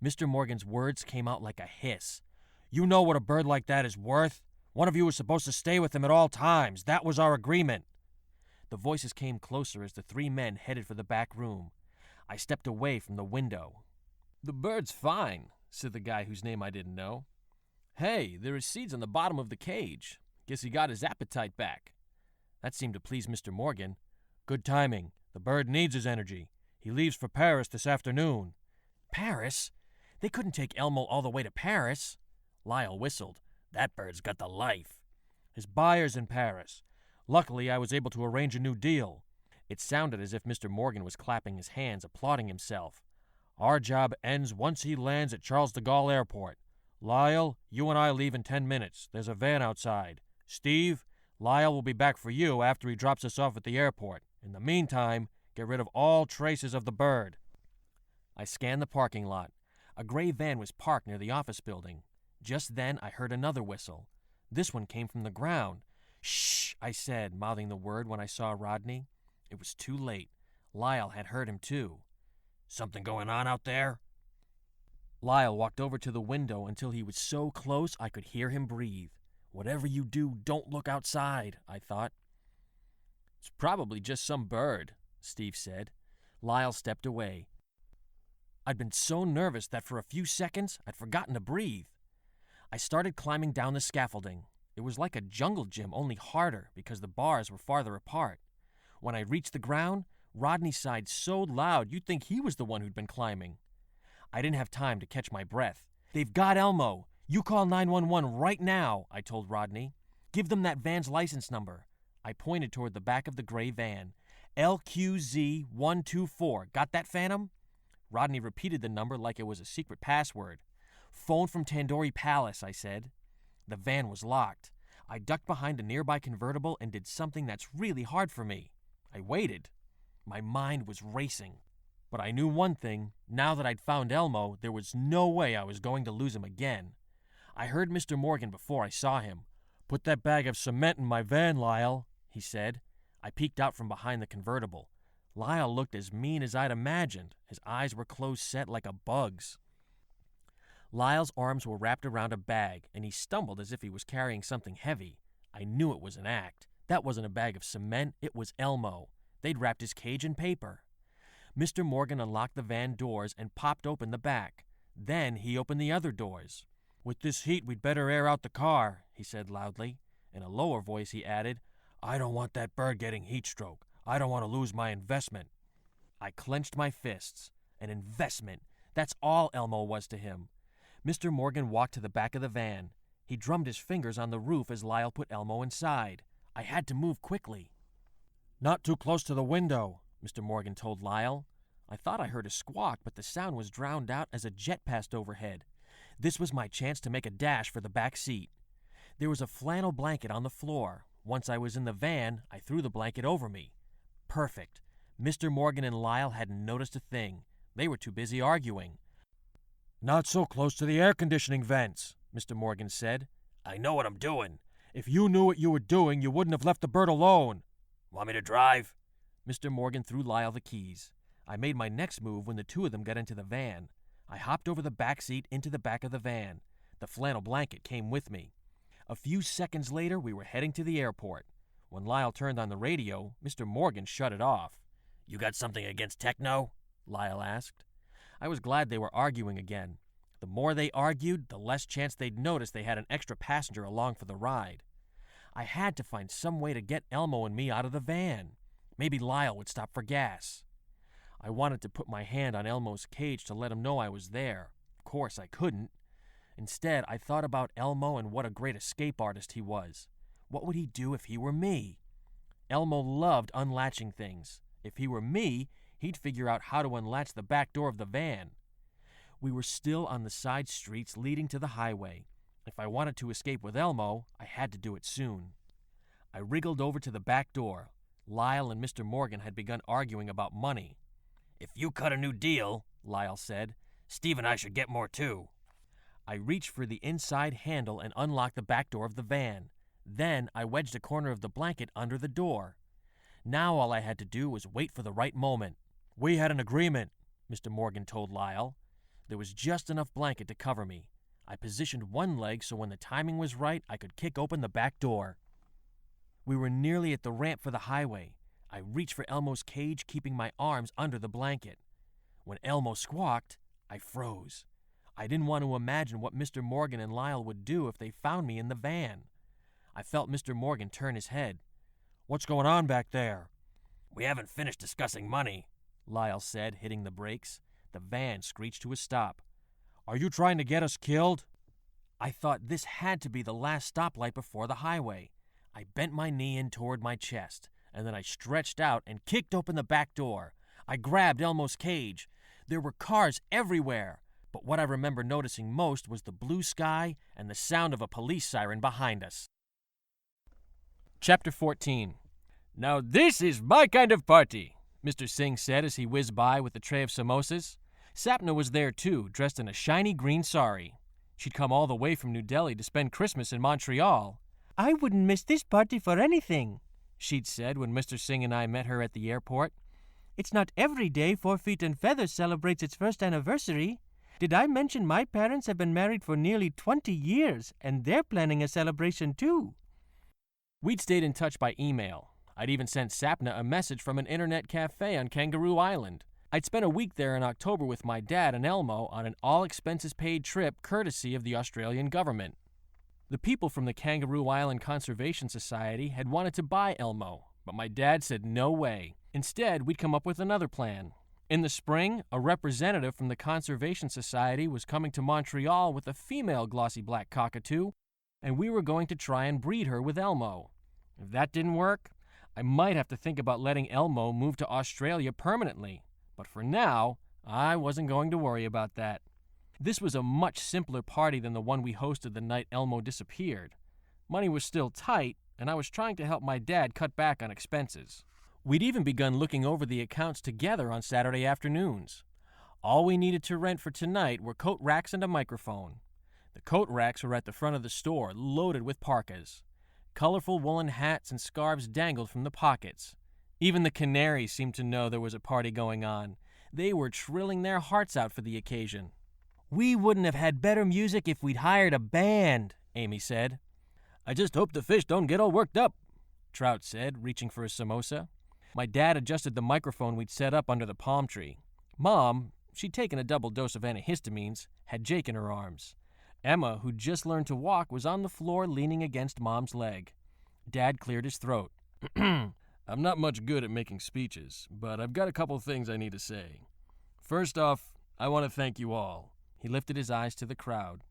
Mr. Morgan's words came out like a hiss. "You know what a bird like that is worth? One of you was supposed to stay with him at all times. That was our agreement." The voices came closer as the three men headed for the back room. I stepped away from the window. "The bird's fine," said the guy whose name I didn't know. "Hey, there is seeds on the bottom of the cage. Guess he got his appetite back." That seemed to please Mr. Morgan. "Good timing. The bird needs his energy. He leaves for Paris this afternoon." "Paris? They couldn't take Elmo all the way to Paris." Lyle whistled. "That bird's got the life." "His buyer's in Paris. Luckily, I was able to arrange a new deal." It sounded as if Mr. Morgan was clapping his hands, applauding himself. "Our job ends once he lands at Charles de Gaulle Airport. Lyle, you and I leave in 10 minutes. There's a van outside. Steve, Lyle will be back for you after he drops us off at the airport. In the meantime, get rid of all traces of the bird." I scanned the parking lot. A gray van was parked near the office building. Just then, I heard another whistle. This one came from the ground. "Shh," I said, mouthing the word when I saw Rodney. It was too late. Lyle had heard him too. "Something going on out there?" Lyle walked over to the window until he was so close I could hear him breathe. "Whatever you do, don't look outside," I thought. "It's probably just some bird," Steve said. Lyle stepped away. I'd been so nervous that for a few seconds I'd forgotten to breathe. I started climbing down the scaffolding. It was like a jungle gym, only harder because the bars were farther apart. When I reached the ground, Rodney sighed so loud you'd think he was the one who'd been climbing. I didn't have time to catch my breath. "They've got Elmo. You call 911 right now," I told Rodney. "Give them that van's license number." I pointed toward the back of the gray van. "LQZ124. Got that, Phantom?" Rodney repeated the number like it was a secret password. "Phone from Tandoori Palace," I said. The van was locked. I ducked behind a nearby convertible and did something that's really hard for me. I waited. My mind was racing. But I knew one thing. Now that I'd found Elmo, there was no way I was going to lose him again. I heard Mr. Morgan before I saw him. "Put that bag of cement in my van, Lyle," he said. I peeked out from behind the convertible. Lyle looked as mean as I'd imagined. His eyes were closed set like a bug's. Lyle's arms were wrapped around a bag, and he stumbled as if he was carrying something heavy. I knew it was an act. That wasn't a bag of cement, it was Elmo. They'd wrapped his cage in paper. Mr. Morgan unlocked the van doors and popped open the back. Then he opened the other doors. "With this heat, we'd better air out the car," he said loudly. In a lower voice, he added, "I don't want that bird getting heat stroke. I don't want to lose my investment." I clenched my fists. An investment. That's all Elmo was to him. Mr. Morgan walked to the back of the van. He drummed his fingers on the roof as Lyle put Elmo inside. I had to move quickly. "Not too close to the window," Mr. Morgan told Lyle. I thought I heard a squawk, but the sound was drowned out as a jet passed overhead. This was my chance to make a dash for the back seat. There was a flannel blanket on the floor. Once I was in the van, I threw the blanket over me. Perfect. Mr. Morgan and Lyle hadn't noticed a thing. They were too busy arguing. "Not so close to the air conditioning vents," Mr. Morgan said. "I know what I'm doing." "If you knew what you were doing, you wouldn't have left the bird alone." "Want me to drive?" Mr. Morgan threw Lyle the keys. I made my next move when the two of them got into the van. I hopped over the back seat into the back of the van. The flannel blanket came with me. A few seconds later, we were heading to the airport. When Lyle turned on the radio, Mr. Morgan shut it off. "You got something against techno?" Lyle asked. I was glad they were arguing again. The more they argued, the less chance they'd notice they had an extra passenger along for the ride. I had to find some way to get Elmo and me out of the van. Maybe Lyle would stop for gas. I wanted to put my hand on Elmo's cage to let him know I was there. Of course, I couldn't. Instead, I thought about Elmo and what a great escape artist he was. What would he do if he were me? Elmo loved unlatching things. If he were me, he'd figure out how to unlatch the back door of the van. We were still on the side streets leading to the highway. If I wanted to escape with Elmo, I had to do it soon. I wriggled over to the back door. Lyle and Mr. Morgan had begun arguing about money. "If you cut a new deal," Lyle said, "Steve and I should get more too." I reached for the inside handle and unlocked the back door of the van. Then I wedged a corner of the blanket under the door. Now all I had to do was wait for the right moment. "We had an agreement," Mr. Morgan told Lyle. There was just enough blanket to cover me. I positioned one leg so when the timing was right, I could kick open the back door. We were nearly at the ramp for the highway. I reached for Elmo's cage, keeping my arms under the blanket. When Elmo squawked, I froze. I didn't want to imagine what Mr. Morgan and Lyle would do if they found me in the van. I felt Mr. Morgan turn his head. "What's going on back there?" "We haven't finished discussing money," Lyle said, hitting the brakes. The van screeched to a stop. "Are you trying to get us killed?" I thought this had to be the last stoplight before the highway. I bent my knee in toward my chest, and then I stretched out and kicked open the back door. I grabbed Elmo's cage. There were cars everywhere, but what I remember noticing most was the blue sky and the sound of a police siren behind us. Chapter 14. "Now this is my kind of party," Mr. Singh said as he whizzed by with a tray of samosas. Sapna was there too, dressed in a shiny green sari. She'd come all the way from New Delhi to spend Christmas in Montreal. "I wouldn't miss this party for anything," she'd said when Mr. Singh and I met her at the airport. "It's not every day 4 Feet and Feathers celebrates its first anniversary. Did I mention my parents have been married for nearly 20 years, and they're planning a celebration too?" We'd stayed in touch by email. I'd even sent Sapna a message from an internet cafe on Kangaroo Island. I'd spent a week there in October with my dad and Elmo on an all-expenses-paid trip courtesy of the Australian government. The people from the Kangaroo Island Conservation Society had wanted to buy Elmo, but my dad said no way. Instead, we'd come up with another plan. In the spring, a representative from the Conservation Society was coming to Montreal with a female glossy black cockatoo, and we were going to try and breed her with Elmo. If that didn't work, I might have to think about letting Elmo move to Australia permanently. But for now, I wasn't going to worry about that. This was a much simpler party than the one we hosted the night Elmo disappeared. Money was still tight, and I was trying to help my dad cut back on expenses. We'd even begun looking over the accounts together on Saturday afternoons. All we needed to rent for tonight were coat racks and a microphone. The coat racks were at the front of the store, loaded with parkas. Colorful woolen hats and scarves dangled from the pockets. Even the canaries seemed to know there was a party going on. They were trilling their hearts out for the occasion. "We wouldn't have had better music if we'd hired a band," Amy said. "I just hope the fish don't get all worked up," Trout said, reaching for a samosa. My dad adjusted the microphone we'd set up under the palm tree. Mom, she'd taken a double dose of antihistamines, had Jake in her arms. Emma, who'd just learned to walk, was on the floor leaning against Mom's leg. Dad cleared his throat. I'm not much good at making speeches, but I've got a couple things I need to say. First off, I want to thank you all. He lifted his eyes to the crowd.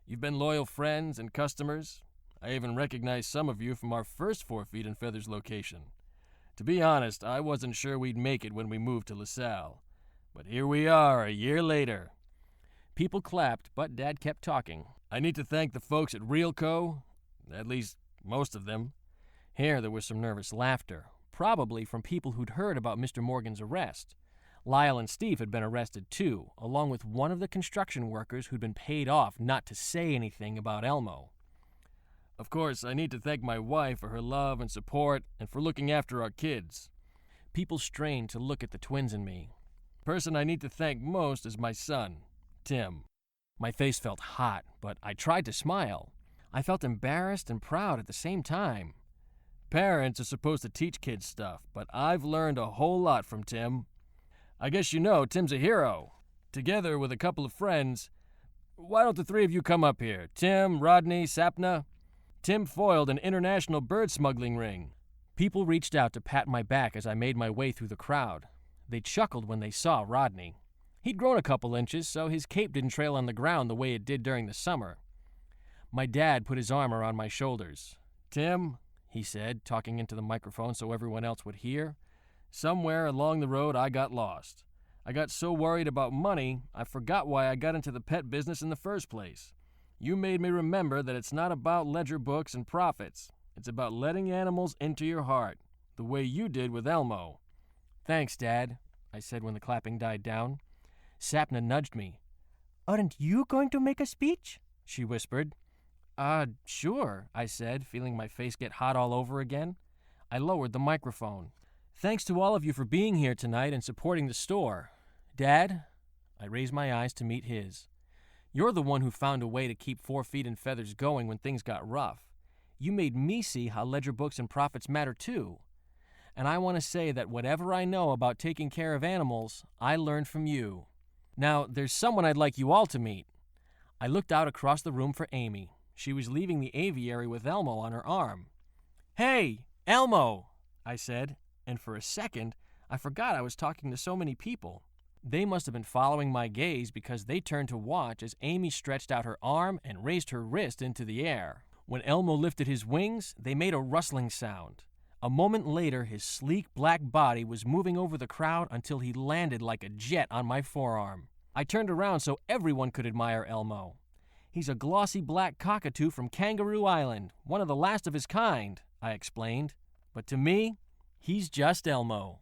You've been loyal friends and customers. I even recognize some of you from our first 4 Feet and Feathers location. To be honest, I wasn't sure we'd make it when we moved to LaSalle. But here we are, a year later. People clapped, but Dad kept talking. I need to thank the folks at Realco, at least most of them. Here there was some nervous laughter, probably from people who'd heard about Mr. Morgan's arrest. Lyle and Steve had been arrested too, along with one of the construction workers who'd been paid off not to say anything about Elmo. Of course, I need to thank my wife for her love and support and for looking after our kids. People strained to look at the twins and me. The person I need to thank most is my son, Tim. My face felt hot, but I tried to smile. I felt embarrassed and proud at the same time. Parents are supposed to teach kids stuff, but I've learned a whole lot from Tim. I guess you know Tim's a hero. Together with a couple of friends, why don't the three of you come up here? Tim, Rodney, Sapna? Tim foiled an international bird smuggling ring. People reached out to pat my back as I made my way through the crowd. They chuckled when they saw Rodney. He'd grown a couple inches, so his cape didn't trail on the ground the way it did during the summer. My dad put his arm around my shoulders. Tim, he said, talking into the microphone so everyone else would hear, somewhere along the road I got lost. I got so worried about money, I forgot why I got into the pet business in the first place. You made me remember that it's not about ledger books and profits. It's about letting animals into your heart, the way you did with Elmo. "Thanks, Dad," I said when the clapping died down. Sapna nudged me. "Aren't you going to make a speech?" she whispered. Sure," I said, feeling my face get hot all over again. I lowered the microphone. "Thanks to all of you for being here tonight and supporting the store. Dad," I raised my eyes to meet his. "You're the one who found a way to keep 4 Feet and Feathers going when things got rough. You made me see how ledger books and profits matter too. And I want to say that whatever I know about taking care of animals, I learned from you. Now, there's someone I'd like you all to meet. I looked out across the room for Amy. She was leaving the aviary with Elmo on her arm. "Hey, Elmo," I said, and for a second, I forgot I was talking to so many people. They must have been following my gaze because they turned to watch as Amy stretched out her arm and raised her wrist into the air. When Elmo lifted his wings, they made a rustling sound. A moment later, his sleek black body was moving over the crowd until he landed like a jet on my forearm. I turned around so everyone could admire Elmo. "He's a glossy black cockatoo from Kangaroo Island, one of the last of his kind," I explained. "But to me, he's just Elmo."